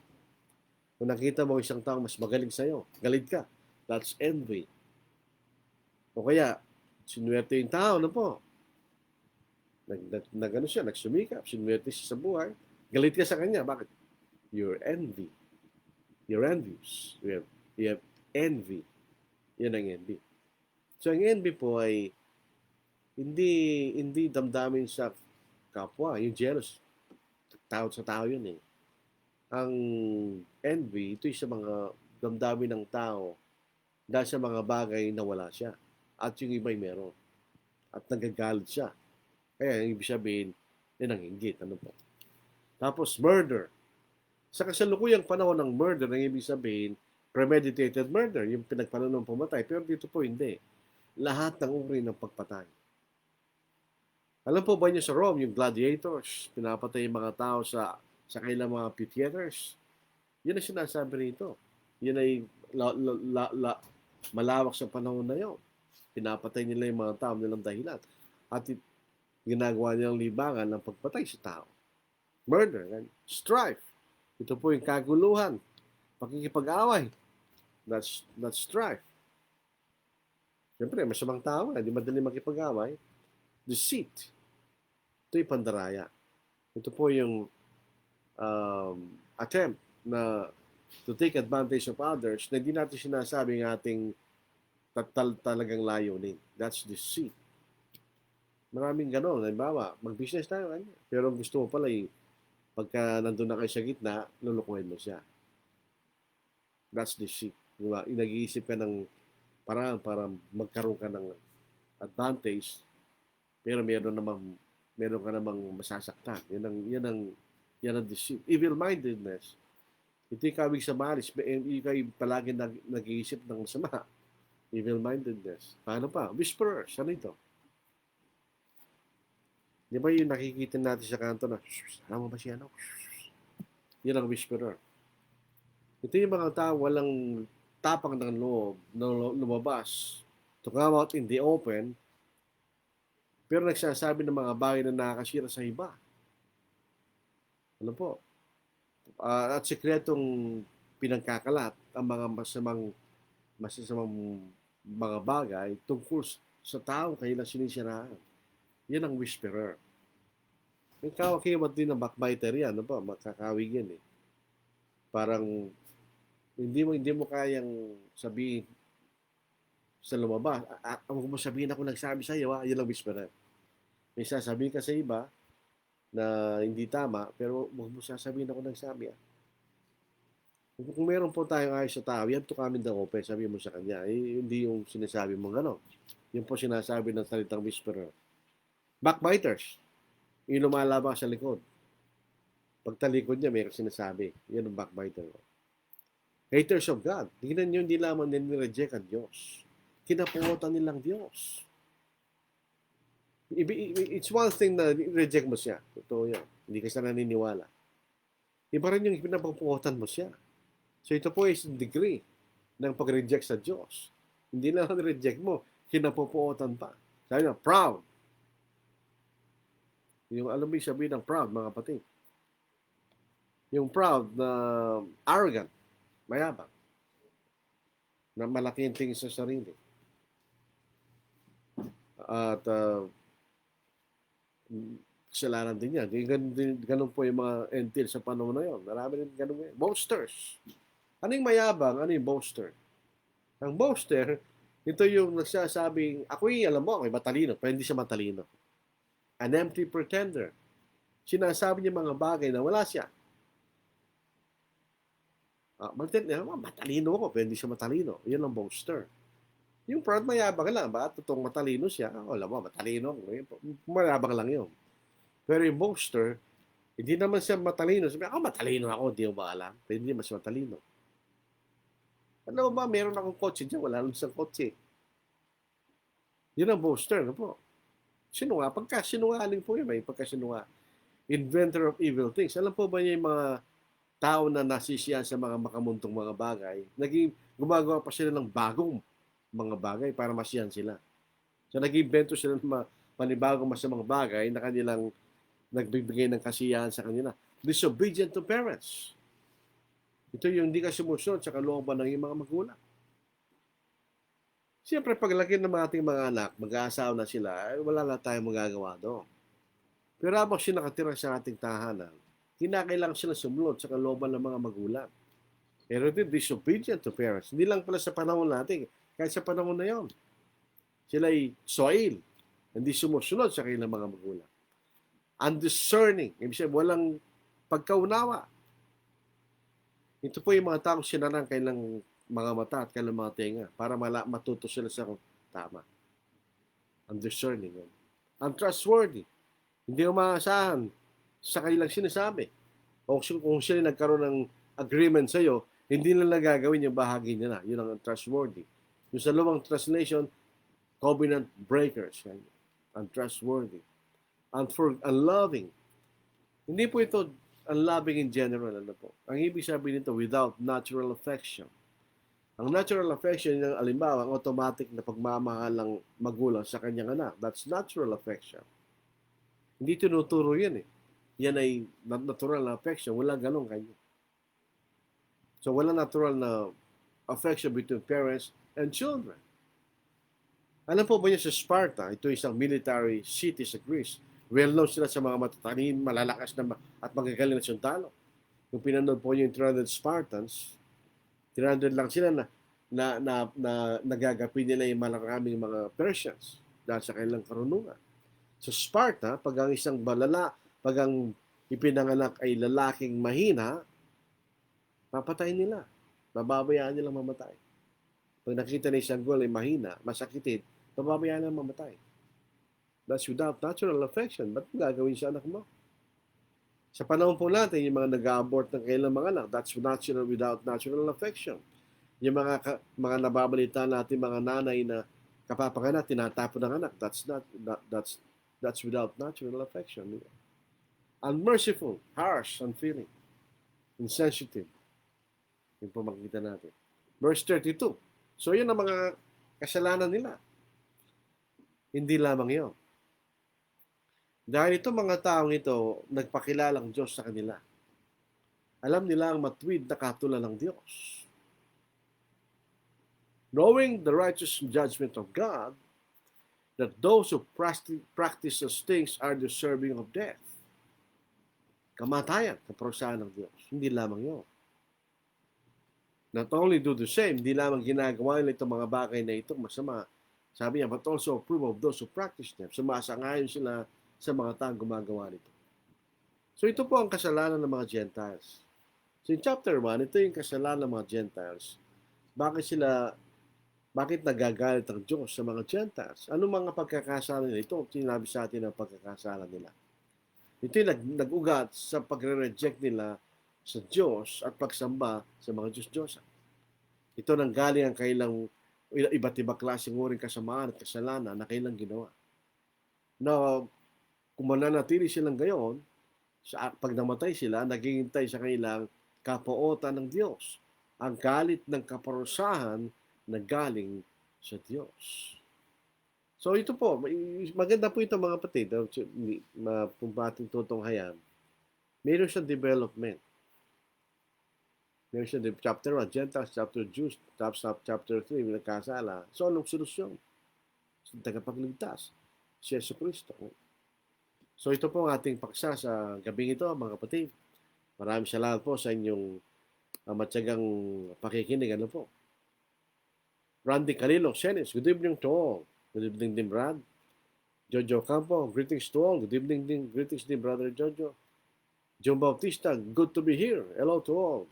Kung nakita mo isang tao mas magaling sa'yo, galit ka. That's envy. O kaya, sinuwerte yung tao, ano po? Nag-ano siya, nagsumikap, sinuwerte siya sa buhay. Galit ka sa kanya. Bakit? You're envy. You're envious. You have envy. Yan ang envy. So, ang envy po ay hindi damdamin sa kapwa. Yung jealous, tao sa tao yun eh. Ang envy, ito sa mga damdamin ng tao dahil sa mga bagay na wala siya. At yung iba'y meron. At nagagalit siya. Kaya yung ibig sabihin, yan ang inggit. Ano po? Tapos, murder. Sa kasalukuyang panahon ng murder, ang ibig sabihin, premeditated murder, yung pinagplanong pumatay. Pero dito po hindi. Lahat ng uri ng pagpatay. Alam po ba niyo sa Rome, yung gladiators, pinapatay yung mga tao sa kanilang mga amphitheaters. Yan ang sinasabi rito. Yan ay malawak sa panahon na yun. Pinapatay nila yung mga tao nilang dahilan. At ginagawa nilang libangan ng pagpatay sa tao. Murder, strife. Ito po yung kaguluhan, pakikipag-away. That's strife. Siyempre, masamang tao, hindi madali makipag-away. Deceit. Ito yung pandaraya. Ito po yung attempt na to take advantage of others na hindi natin sinasabi ng ating talagang layunin. That's deceit. Maraming gano'n. Halimbawa, mag-business tayo. Pero gusto mo pala pagka nandun na kayo sa gitna, lulukuhin mo siya. That's deceit. Diba? Nag-iisip ka ng paraan para magkaroon ka ng advantage, pero meron ka namang masasaktan. Yan ang deceit. Evil-mindedness. Ito yung kawig sa malis. Ikaw yung palagi nag-iisip ng masama. Evil-mindedness. Paano pa? Whisperers. Ano ito? Di ba yung nakikita natin sa kanto na, alam mo ba siya, no? Yan ang whisperer. Ito yung mga tao walang tapang ng loob na lumabas to come out in the open, pero nagsasabi ng mga bagay na nakakasira sa iba. Ano po? At sikretong pinagkakalat ang mga masasamang mga bagay tungkol sa tao kailang sinisiraan. Yan ang whisperer. May kawakiwat din ng backbiter yan. Ano ba? Makakawig yan eh. Parang hindi mo kayang sabihin sa lumabas. Huwag mo sabihin ako nagsabi sa iyo. Yan ang whisperer. May sasabihin ka sa iba na hindi tama, pero huwag mo sasabihin ako nagsabi. Kung meron po tayong ayos sa tao, yan to come in the open, sabi mo sa kanya. Hindi yung sinasabi mong ano. Yun po sinasabi ng salitang whisperer. Backbiters. Yung lumalabas sa likod. Pagtalikod niya, may sinasabi. Yan ang backbiter. Haters of God. Tingnan nyo, hindi lamang nireject ang Diyos. Kinapuotan nilang Diyos. It's one thing na reject mo siya. Totoo yan. Hindi ka siya naniniwala. Iba rin yung pinapuotan mo siya. So ito po is degree ng pag-reject sa Diyos. Hindi lang reject mo, kinapupuotan pa. Sabi na, proud. Yung alam mo yung sabihin ng proud, mga kapatid. Yung proud na arrogant, mayabang, na malaki yung tingin sa sarili. At kasalanan din yan. Ganun po yung mga entil sa panahon na yun. Marami rin ganun yan. Boasters. Ano yung mayabang? Ano yung boaster? Ang boaster, ito yung nagsasabing, alam mo, ako'y matalino, pero hindi siya matalino. An empty pretender. Sinasabi niya mga bagay na wala siya. Matalino ako, pero hindi siya matalino. Yan ang boaster. Yung proud, mayabang lang. Bakit totoong matalino siya? Alam mo, matalino ako. Mayabang lang yun. Pero yung boaster, hindi naman siya matalino. Sabi, matalino ako, hindi mo ba alam? Pero hindi mas matalino. Ano ba, meron akong kotse dyan, wala lang isang kotse. Yun ang boaster, ano po? Pagkasinungaling po yun, may pagkasinungaling. Inventor of evil things. Alam po ba niya yung mga tao na nasisiyan sa mga makamuntong mga bagay, gumagawa pa sila ng bagong mga bagay para masiyan sila. So, nag-invento sila ng panibagong masamang bagay na kanilang nagbibigay ng kasiyahan sa kanila. Disobedient to parents. Ito yung hindi ka sumusunod sa kalooban ng iyong mga magulang. Siyempre, paglaki ng mga ating mga anak, mag-aasawa na sila, wala na tayong magagawa doon. Pero habang sila nakatira sa ating tahanan, kinakailangan sila sumunod sa kalooban ng mga magulang. Pero din disobedient to parents. Hindi lang pala sa panahon natin, kahit sa panahon na yon. Sila ay soil. Hindi sumusunod sa kanilang mga magulang. Undiscerning. Ibig sabihin, walang pagkaunawa. Ito po yung mga taong sinarang kailang mga mata at kailang mga tenga para matuto sila sa tama. Undiscerning. Untrustworthy. Hindi umaasahan sa kanilang sinasabi. O kung sila nagkaroon ng agreement sa iyo, hindi nila gagawin yung bahagi nila. Yun ang untrustworthy. Yung sa lumang translation, covenant breakers. Untrustworthy. Unloving. Hindi po ito unloving in general. Ano po? Ang ibig sabihin nito, without natural affection. Ang natural affection, yung alimbawa, ang automatic na pagmamahal ng magulang sa kanyang anak. That's natural affection. Hindi tinuturo yan eh. Yan ay natural na affection. Wala ganun kanya. So, wala natural na affection between parents and children. Alam po ba niyo sa Sparta, ito isang military city sa Greece. Well-known sila sa mga matatanin, malalakas na at magagaling na sundalo. Kung pinanood po niyo yung 300 Spartans, 300 lang sila na nagagapi nila yung maraming mga Persians dahil sa kanilang karunungan. Sa Sparta, pag ang isang pag ang ipinanganak ay lalaking mahina, papatayin nila. Bababayaan nilang mamatay. Pag nakita na isang girl ay mahina, masakitin, bababayaan nilang mamatay. That's without natural affection. Ba't mo gagawin sa anak mo? Sa panahon po natin, yung mga nag-abort ng kailang mga anak, that's natural without natural affection. Yung mga nababalita natin, mga nanay na kapapanganak, tinatapon ng anak, that's without natural affection. Unmerciful, harsh, unfeeling, insensitive. Yun po makikita natin. Verse 32. So yun ang mga kasalanan nila. Hindi lamang yun. Dahil ito mga taong ito, nagpakilalang Diyos sa kanila. Alam nila ang matuwid na katulad ng Diyos. Knowing the righteous judgment of God, that those who practice those things are deserving of death. Kamatayan, kaparusahan ng Diyos. Hindi lamang yun. Not only do the same, hindi lamang ginagawa nila itong mga bagay na itong masama. Sabi niya, but also approve of those who practice them. Sumasangayon sila sa mga taong gumagawa nito. So ito po ang kasalanan ng mga Gentiles. So in chapter 1, ito yung kasalanan ng mga Gentiles. Bakit nagagalit ang Diyos sa mga Gentiles? Anong mga pagkakasala nila? Ito, sinabi sa atin ang pagkakasala nila. Ito yung nag-ugat sa pagre-reject nila sa Diyos at pagsamba sa mga Diyos-Diyosan. Ito nang galing ang kailang iba't ibang klaseng uring kasamaan at kasalanan na kailang ginawa. Now, kung mananatili silang gayon, pag namatay sila, naghihintay sa kanilang kapuotan ng Diyos. Ang galit ng kaparusahan na galing sa Diyos. So ito po, maganda po ito mga kapatid, kung ating tutunghayan, meron siyang development. Meron siyang chapter 1, Gentiles, chapter Jews, chapter 3, nagkasala. So anong solusyon? Tagapagligtas, si Yesu Cristo. So ito po ang ating paksa sa gabing ito, mga kapatid. Maraming salamat po sa inyong matyagang pakikinig. Ano po? Randy Calilo, Senes, good evening to all. Good evening din, Brad. Jojo Campo, greetings to all. Good evening din, greetings din, Brother Jojo. John Bautista, good to be here. Hello to all.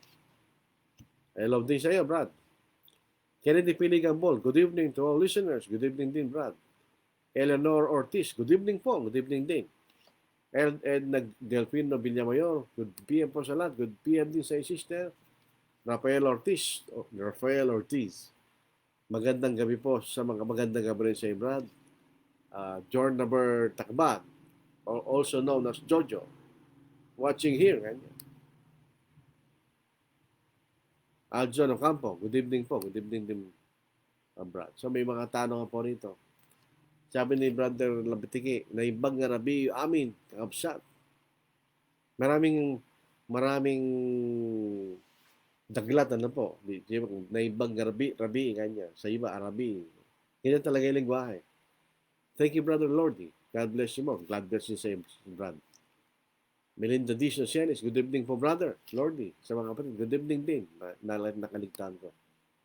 Hello din sa iyo, Brad. Kennedy Piligambol, good evening to all listeners. Good evening din, Brad. Eleanor Ortiz, good evening po. Good evening din. Edna Delfino Villamayor, good PM po sa lahat. Good PM din sa sister. Rafael Ortiz. Magandang gabi po sa mga magandang gabi rin sa iyo, Brad. Jornaber Takbag, also known as Jojo, watching here. Aljon Ocampo, good evening po. Good evening din, Brad. So may mga tanong po rito. Sabi ni Brother Labitiki, naimbag nga rabi amin, kakabsat. Maraming daglat, ano po. Naimbag nga rabi, kanya. Sa iba, arabi. Ganyan talaga yung lingwahe. Thank you, Brother Lordy. God bless you more. God bless you sa iyo, Brad. Melinda D. Socialis, good evening po, Brother Lordy. Sa mga kapatid, good evening din. Nakaligtaan ko.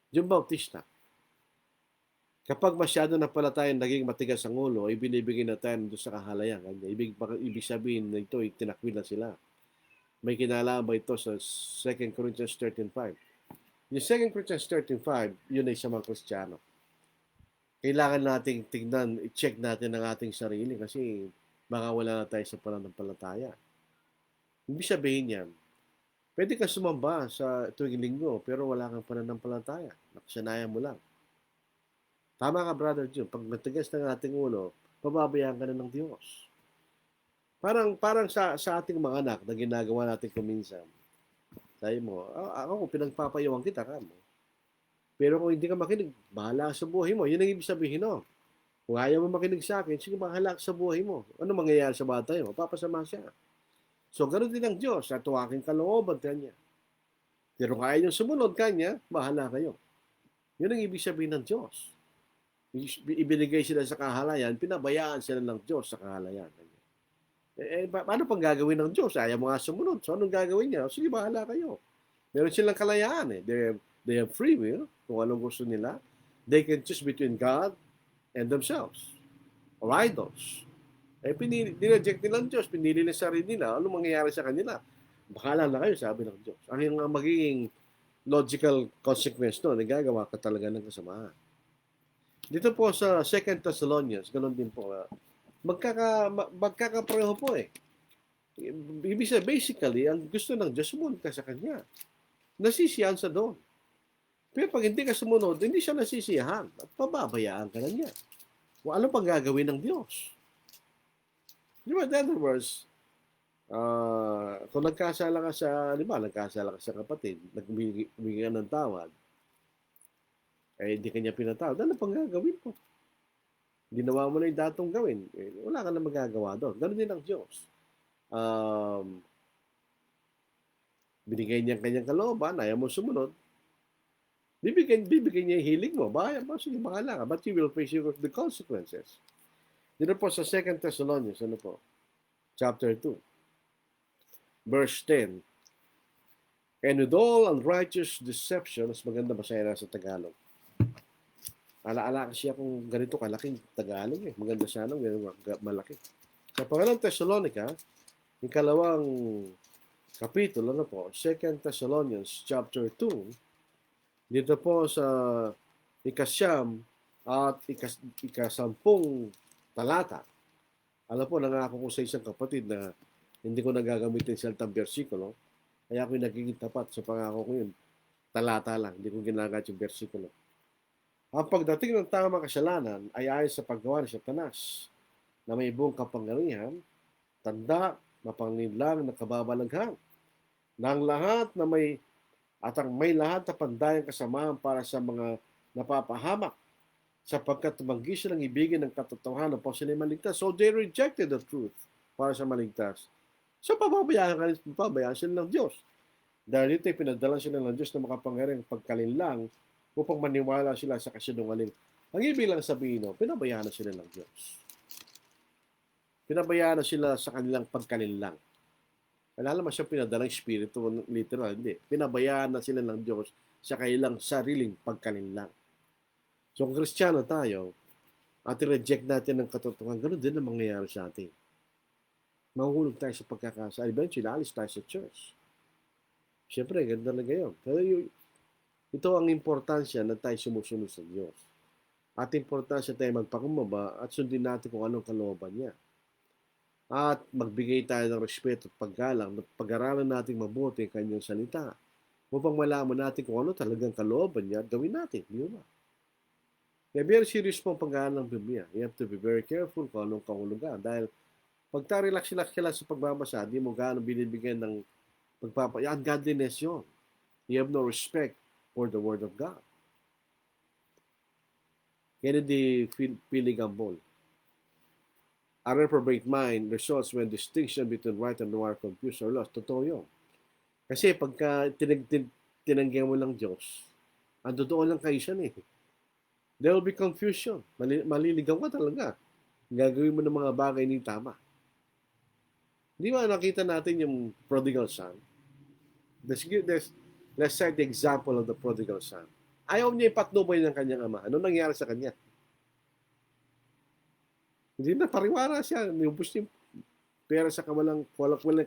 June Bautista, kapag masyado na pala tayo naging matigas ang ulo, ay binibigay na tayo doon sa kahalayan. Ibig sabihin na ito, tinakwil na sila. May kinalaman ba ito sa 2 Corinthians 13:5? Yung 2 Corinthians 13:5, yun ay sa mga Kristiyano. Kailangan nating tignan, i-check natin ang ating sarili kasi baka wala na tayo sa pananampalataya. Ibig sabihin yan, pwede ka sumamba sa tuwing linggo pero wala kang pananampalataya. Nakasanayan mo lang. Tama ka, Brother June. Pag matigas ng ating ulo, pababayaan ka na ng Diyos. Parang sa ating mga anak na ginagawa natin kuminsan. Sabi mo, ako pinagpapayawang kita ka mo. Pero kung hindi ka makinig, bahala sa buhay mo. Yun ang ibig sabihin, no? Kung ayaw mo makinig sa akin, sige, bahala sa buhay mo. Ano mangyayari sa bata yun? Papasama siya. So, ganoon din ang Diyos. At aking kalooban kanya. Pero kung ayaw nyo sumunod kanya, bahala kayo. Yun ang ibig sabihin ng Diyos. Ibinigay sila sa kahalayan, pinabayaan sila ng Diyos sa kahalayan. Paano pang gagawin ng Diyos? Ayaw mo nga sumunod. So, anong gagawin niya? Sige, bahala kayo. Meron silang kalayaan. They have free will. Kung anong gusto nila. They can choose between God and themselves. Or idols. Dinreject nila ng Diyos. Pinili nila sarili nila. Anong mangyayari sa kanila? Bahala na kayo, sabi ng Diyos. Ang magiging logical consequence no, nagagawa ka talaga ng kasamaan. Dito po sa 2 Thessalonians, ganoon din po. Magkakapareho po eh. Ibig sabihin, basically, ang gusto ng Diyos, sumunod ka sa Kanya. Nasisiyahan sa doon. Pero pag hindi ka sumunod, hindi siya nasisiyahan. At pababayaan ka na niya. Kung ano pang gagawin ng Diyos. Di ba, in other words, kung nagkasala ka sa kapatid, naghumingi ka ng tawad, hindi kanya pinatawad, ano pang gagawin mo? Ginawa mo na yung datong gawin, wala ka na magagawa doon. Ganoon din ang Diyos. Binigay niya ang kanyang kalooban, ayaw mo sumunod, bibigyan niya yung hiling mo. Sige, bahala ka, but you will face the consequences. Dito po sa 2 Thessalonians, chapter 2, verse 10, and with all unrighteous deception, mas maganda basahin na sa Tagalog. Alaala kasi akong ganito kalaking Tagalog eh. Maganda sana malaki. Sa pangalang Thessalonica, yung kalawang kapitulo, 2 Thessalonians chapter 2, dito po sa ikasyam at ikasampung talata. Alam po, nangako ko sa isang kapatid na hindi ko nagagamitin sa salitang bersikulo, kaya ako nagiging tapat sa pangako ko yun. Talata lang, hindi ko ginagamit yung bersikulo. Ang pagdating ng tamang kasalanan ay ayon sa paggawa ni Satanas na may buong kapangyarihan, tanda, mapanglinlang na kababalaghan ng lahat na may lahat na pandayang kasamaan para sa mga napapahamak sapagkat tumanggi silang ibigin ng katotohanan upang sila maligtas. So they rejected the truth para sa maligtas. So pababayaan sila ng Diyos. Dahil ito ay pinadala sila ng Diyos na makapangyarihang pagkalinlang upang maniwala sila sa kasinungaling. Ang ibig lang sabihin, pinabayaan na sila ng Diyos. Pinabayaan na sila sa kanilang pagkalinlang. Wala naman siya pinadalang espiritu, literal, hindi. Pinabayaan na sila ng Diyos sa kanilang sariling pagkalinlang. So kung Kristiyano tayo, at i-reject natin ng katotohanan, ganoon din ang mangyayari sa atin. Mahuhulog tayo sa pagkakasala. Eventually, alis tayo sa church. Siyempre, ganda na gayon. Pero ito ang importansya na tayo sumusunod sa Diyos. At importansya tayo magpakumbaba at sundin natin kung anong kalooban niya. At magbigay tayo ng respeto at paggalang at pag-aralan natin mabuti ang kanyang salita upang malaman natin kung ano talagang kalooban niya at gawin natin. Di ba? Kaya very serious po ang pag-aaral ng Biblia. You have to be very careful kung anong kahulugan. Dahil pag relax-relax ka lang sa pagbabasa, di mo gaano binibigyan ng ungodliness yun. You have no respect for the Word of God. Kennedy Pilly Gambol. A reprobate mind results when distinction between right and wrong are confused or lost. Totoo yun. Kasi pagka tinanggihan mo lang Diyos, ang totoo lang kayo siya eh. There will be confusion. Maliligaw ka talaga. Gagawin mo ng mga bagay hindi tama. Di ba nakita natin yung prodigal son? Let's set the example of the prodigal son. Ayaw niya ipatnubay ng kanyang ama. Ano nangyari sa kanya? Hindi na pariwara siya. Niubos niya pera sa walang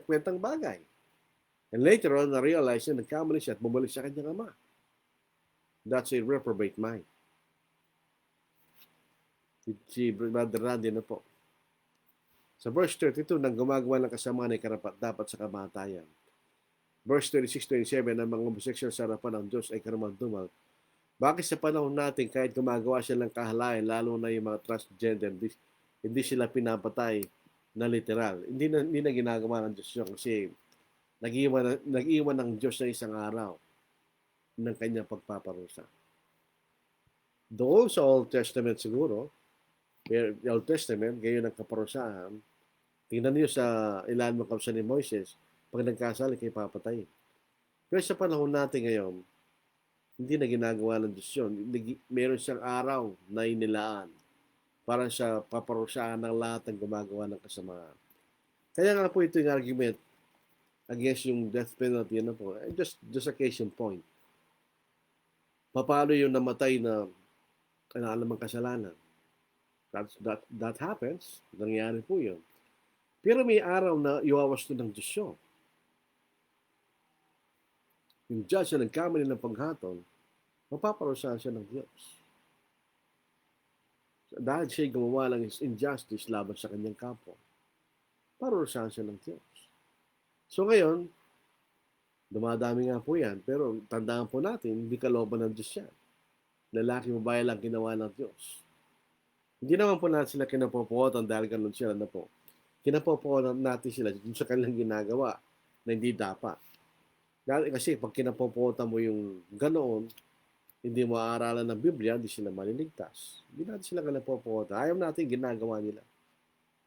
kwentang bagay. And later on, na-realize niya, nagkamali siya at bumalik sa kanyang ama. That's a reprobate mind. Si Brother Randy na po. Sa verse 32, nang gumagawa ng kasamaan ay karapat-dapat sa kamatayan. Verse 26-27, ang mga homosexual sa harapan ng Diyos ay karumal-dumal. Bakit sa panahon natin, kahit gumagawa sila ng kahalayan, lalo na yung mga transgender, hindi sila pinapatay na literal. Hindi na ginagawa ng Diyos yun kasi nag-iwan ng Diyos na isang araw ng kanyang pagpaparusa. Doon sa Old Testament siguro, the Old Testament, gayon ang kaparusahan, tingnan niyo sa ilan mo kausa ni Moises, pag nagkasala, kayo papatayin. Pero sa panahon natin ngayon, hindi na ginagawa ng Diyos yun. Meron siyang araw na inilaan para sa paparusahan ng lahat ng gumagawa ng kasamaan. Kaya nga po ito yung argument against yung death penalty. Ano po? Just a case in point. Paano yung namatay na alam ang kasalanan? That happens. Nangyari po yun. Pero may araw na iwawasto ng Diyos yun. Yung judge na nagkamali ng paghatol, mapaparusahan siya ng Diyos. Dahil siya gumawa ng injustice laban sa kanyang kapwa, parusahan siya ng Diyos. So ngayon, dumadami nga po yan, pero tandaan po natin, hindi kalooban ng Diyos yan. Lalaki babae lang ginawa ng Diyos. Hindi naman po natin sila kinapopotan dahil ganun sila na po. Kinapopotan natin sila dun sa kanilang ginagawa na hindi dapat. Kasi pag kinapopotan mo yung ganoon, hindi mo aaralan ng Biblia, hindi sila maliligtas. Hindi natin sila kinapopotan. Ayaw natin ginagawa nila.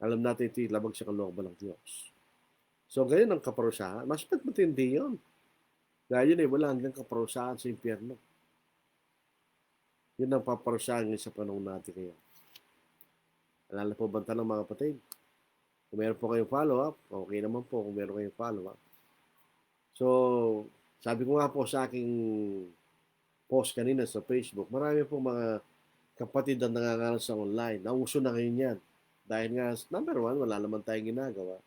Alam natin ito labag sa kalooban ng Diyos. So, ganyan ang kaparusahan. Mas matindi yun. Dahil yun ay wala hanggang kaparusahan sa impyerno. Yun ang paparusahan ngayon sa panahon natin ngayon. Alala po banta ng mga kapatid? Kung meron po kayong follow-up, okay naman po kung meron kayong follow-up. So, sabi ko nga po sa aking post kanina sa Facebook, marami po mga kapatid na nangangaral sa online. Nauso na ngayon yan. Dahil nga, number one, wala naman tayong ginagawa.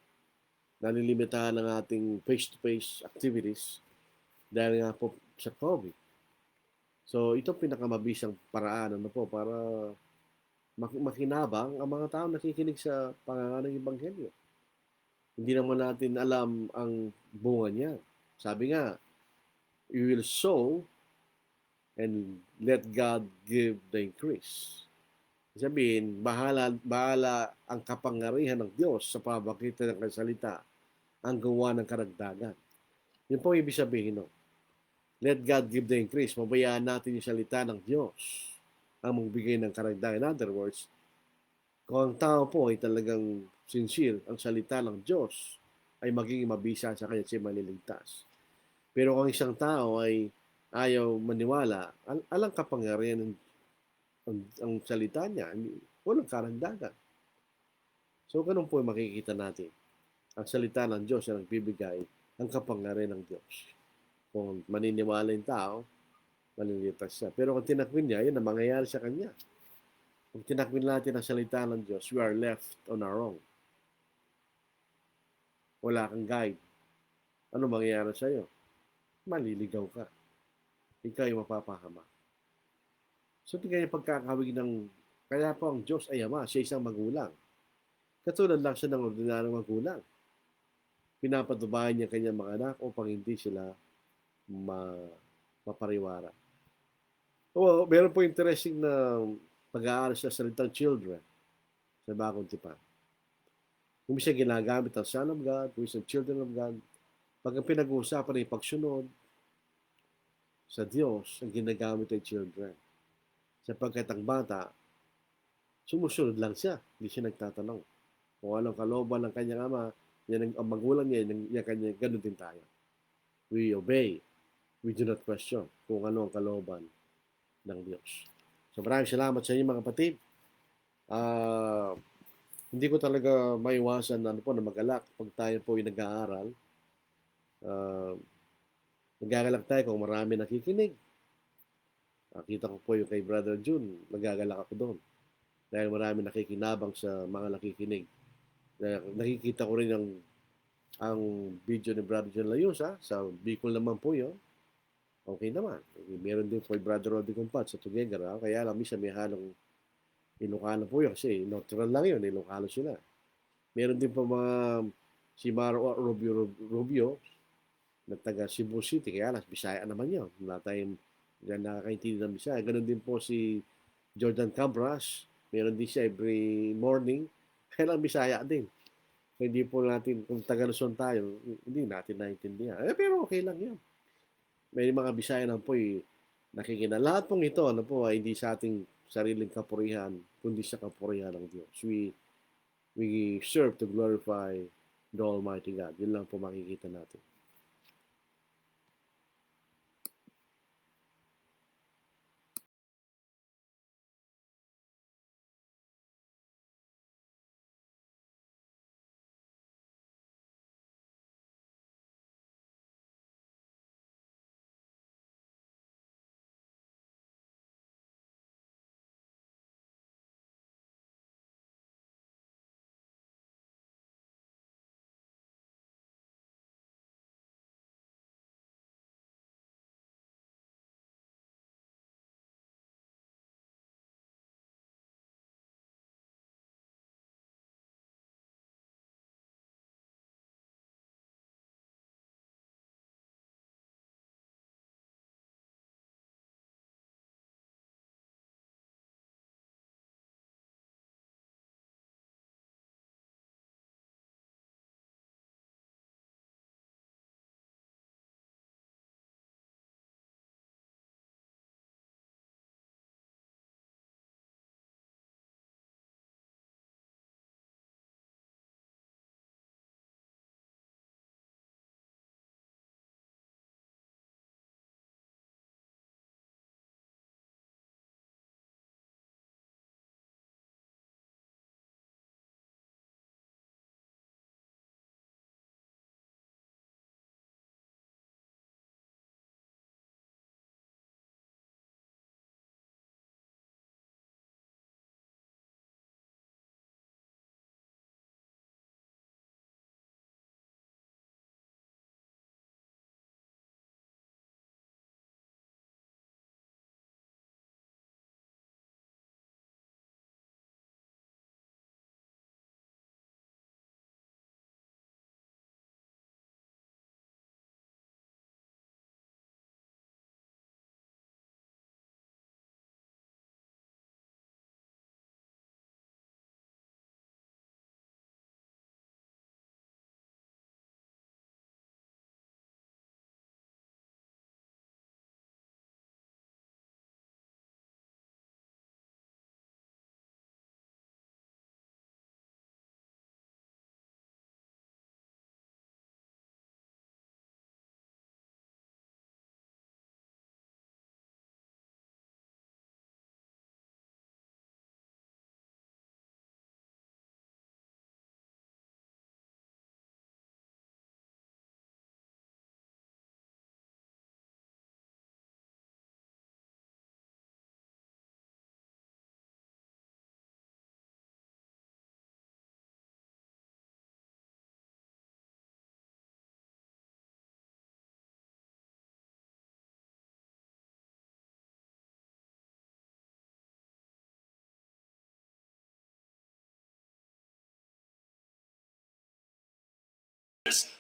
Nalilimitahan ng ating face-to-face activities dahil nga po sa COVID. So, ito pinakamabisang paraan ano po, para makinabang ang mga tao nakikinig sa pangangaral ng Ebanghelyo. Hindi naman natin alam ang bunga niya. Sabi nga, you will sow and let God give the increase. Sabihin, bahala ang kapangyarihan ng Diyos sa pamagitan ng salita ang gawa ng karagdagan. Yun po ibig sabihin, no? Let God give the increase. Mabayaan natin yung salita ng Diyos ang magbigay ng karagdagan. In other words, kung ang tao po ay talagang sincere, ang salita ng Diyos ay magiging mabisa sa kanya siya maliligtas. Pero kung isang tao ay ayaw maniwala, alang kapangyarihan ang salita niya, walang karagdagan. So, ganun po makikita natin. Ang salita ng Diyos ay nagbibigay ang kapangyarihan ng Diyos. Kung maniniwala yung tao, malilipas siya. Pero kung tinakwin niya, yun ang mangyayari sa kanya. Kung tinakwin natin ang salita ng Diyos, we are left on our own. Wala kang guide. Ano mangyayari sa iyo? Maliligaw ka. Ikaw ay mapapahama. So, tingnan yung pagkakawig ng, kaya po ang Diyos ay Ama, siya isang magulang. Katulad lang siya ng ordinaryong magulang. Pinapatubayan niya kanyang mga anak upang hindi sila mapariwara. O, meron po interesting na pag-aaral sa salitang children sa Bagong Tipan. Kung siya ginagamit ang Son of God, kung isang children of God, pag ang pinag-uusapan ay pagsunod sa Diyos, ang ginagamit ay children. Sapagkat ang bata, sumusunod lang siya, hindi siya nagtatanong. Kung anong kalooban ng kanyang ama, yan ang magulang niya, yan kanya, ganun din tayo. We obey. We do not question kung ano ang kalooban ng Diyos. So maraming salamat sa inyo mga kapatid. Hindi ko talaga maiwasan na mag-alak pag tayo po ay nag-aaral. Nagagalak tayo kung marami nakikinig. Nakita ko po yung kay Brother June, nagagalak ako doon. Dahil marami nakikinabang sa mga nakikinig. Nakikita ko rin ang video ni Brother John Layusa sa Bicol naman po yun. Okay naman. Meron din po yung Brother Roddy Compat sa Tuguegar. Kaya lang, minsan may halong Ilocano po yun. Kasi neutral lang yun. Ilocano sila. Meron din po mga si Maro Rubio na taga Cebu City. Kaya lang, Bisaya naman yun. Wala tayong nakakaintindi ng Bisaya. Ganon din po si Jordan Cabras. Meron din siya every morning. Kaya lang, Bisaya din. Hindi po natin, kung taga Luzon tayo, hindi natin naintindihan. Pero okay lang yan. May mga Bisaya na po nakikita. Lahat pong ito, ay hindi sa ating sariling kapurihan, kundi sa kapurihan ng Diyos. We serve to glorify the Almighty God. Yun lang po makikita natin.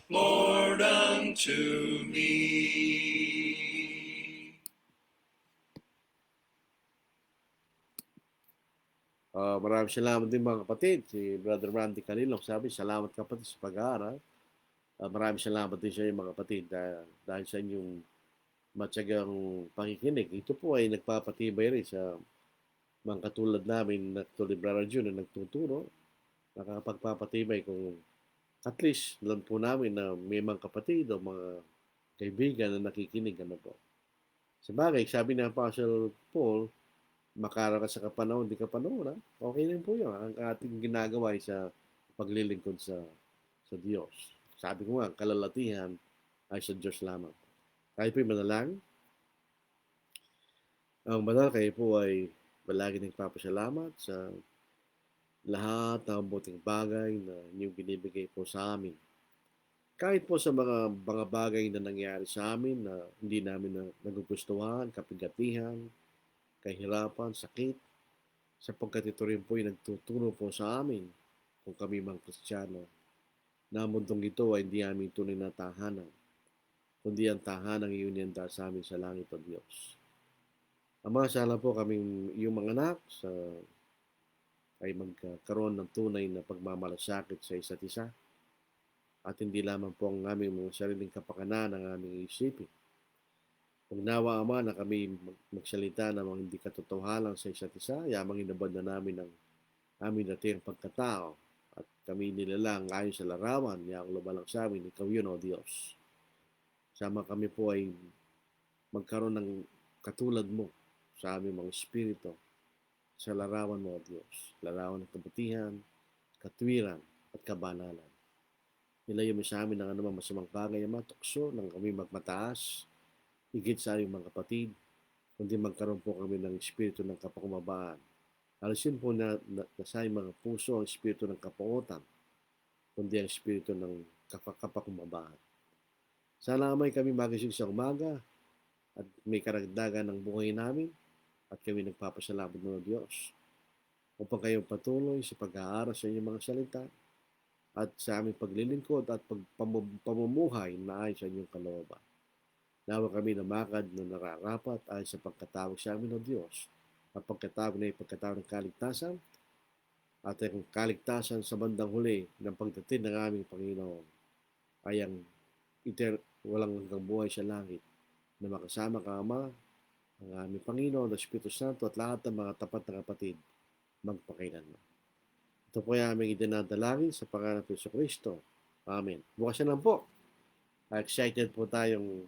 Lord, unto me. Maraming salamat din mga kapatid. Si Brother Randy Calilong sabi, salamat kapatid sa pag-aaral. Maraming salamat din sa inyo mga kapatid dahil sa inyong matyagang pakikinig. Ito po ay nagpapatibay rin sa mga katulad namin na tulad Brother June na nagtuturo nakakapagpapatibay kung at least alam po namin na may mga kapatid o mga kaibigan na nakikinig. Ano po. Sabagay, sabi ni Apostle Paul, makara ka sa kapanahon, di kapanahon, ha? Okay din po yun. Ang ating ginagawa ay sa paglilingkod sa Diyos. Sabi ko nga, kalalatihan ay sa Diyos lamang. Tayo po'y manalangin. Ang banal kayo po ay palagi nagpapasalamat sa lahat ng buting bagay na inyong binibigay po sa amin. Kahit po sa mga bagay na nangyari sa amin na hindi namin nagugustuhan, kapigatihan, kahirapan, sakit, sapagkat ito rin po ay nagtuturo po sa amin kung kami mga Kristiyano na ang mundong ito ay hindi aming tunay na tahanan, kundi ang tahanang iyon sa amin sa langit o Diyos. Ama, sana po kaming iyong mga anak ay magkaroon ng tunay na pagmamalasakit sa isa't isa at hindi lamang po ang aming mga sariling kapakanan ang aming isipin. Kung nawa, Ama, na kami magsalita ng mga hindi katotohanan sa isa't isa, yamang inabad na namin ang aming dating pagkatao at kami nilalang ayon sa larawan, yang lumalang sa amin, ikaw yun, O Diyos. Sama kami po ay magkaroon ng katulad mo sa aming mga espiritu sa larawan mo, O Diyos. Larawan ng kabutihan, katwiran, at kabanalan. Nilayo mo sa amin ng anumang masamang bagay, Ama, tukso ng kami magmataas, higit sa aming mga kapatid, kundi magkaroon po kami ng espiritu ng kapakumabaan. Alisin po na sa aming mga puso ang espiritu ng kapangutan, kundi ang espiritu ng kapakumabaan. Sana may kami magising sa umaga at may karagdagan ng buhay namin at kami nagpapasalamat ng Diyos upang kayong patuloy sa pag-aaral sa inyong mga salita at sa aming paglilingkod at pamumuhay na ayon sa inyong kalooban. Nawa kami namakad na nararapat ay sa pagkatawag sa amin ng Diyos. Ang pagkatawag na ipagkatawag ng kaligtasan at ang kaligtasan sa bandang huli ng pagdating ng aming Panginoon ay ang walang hanggang buhay sa langit na makasama ka, Ama, ang aming Panginoon, ang Espiritu Santo at lahat ng mga tapat na kapatid magpakailanman. Ito po ay aming idinadalangin sa pangalan ng Kristo. Amen. Bukas na lang po. Excited po tayong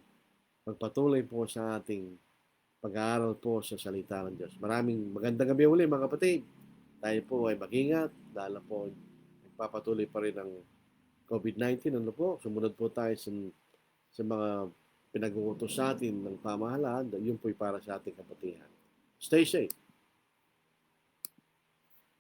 magpatuloy po sa ating pag-aaral po sa salita ng Diyos. Maraming magandang gabi uli, mga kapatid. Tayo po ay mag-ingat dahil po nagpapatuloy pa rin ang COVID-19. Ano po? Sumunod po tayo sa mga pinag-uutos sa atin ng pamahalaan. Yun po ay para sa ating kapatihan. Stay safe.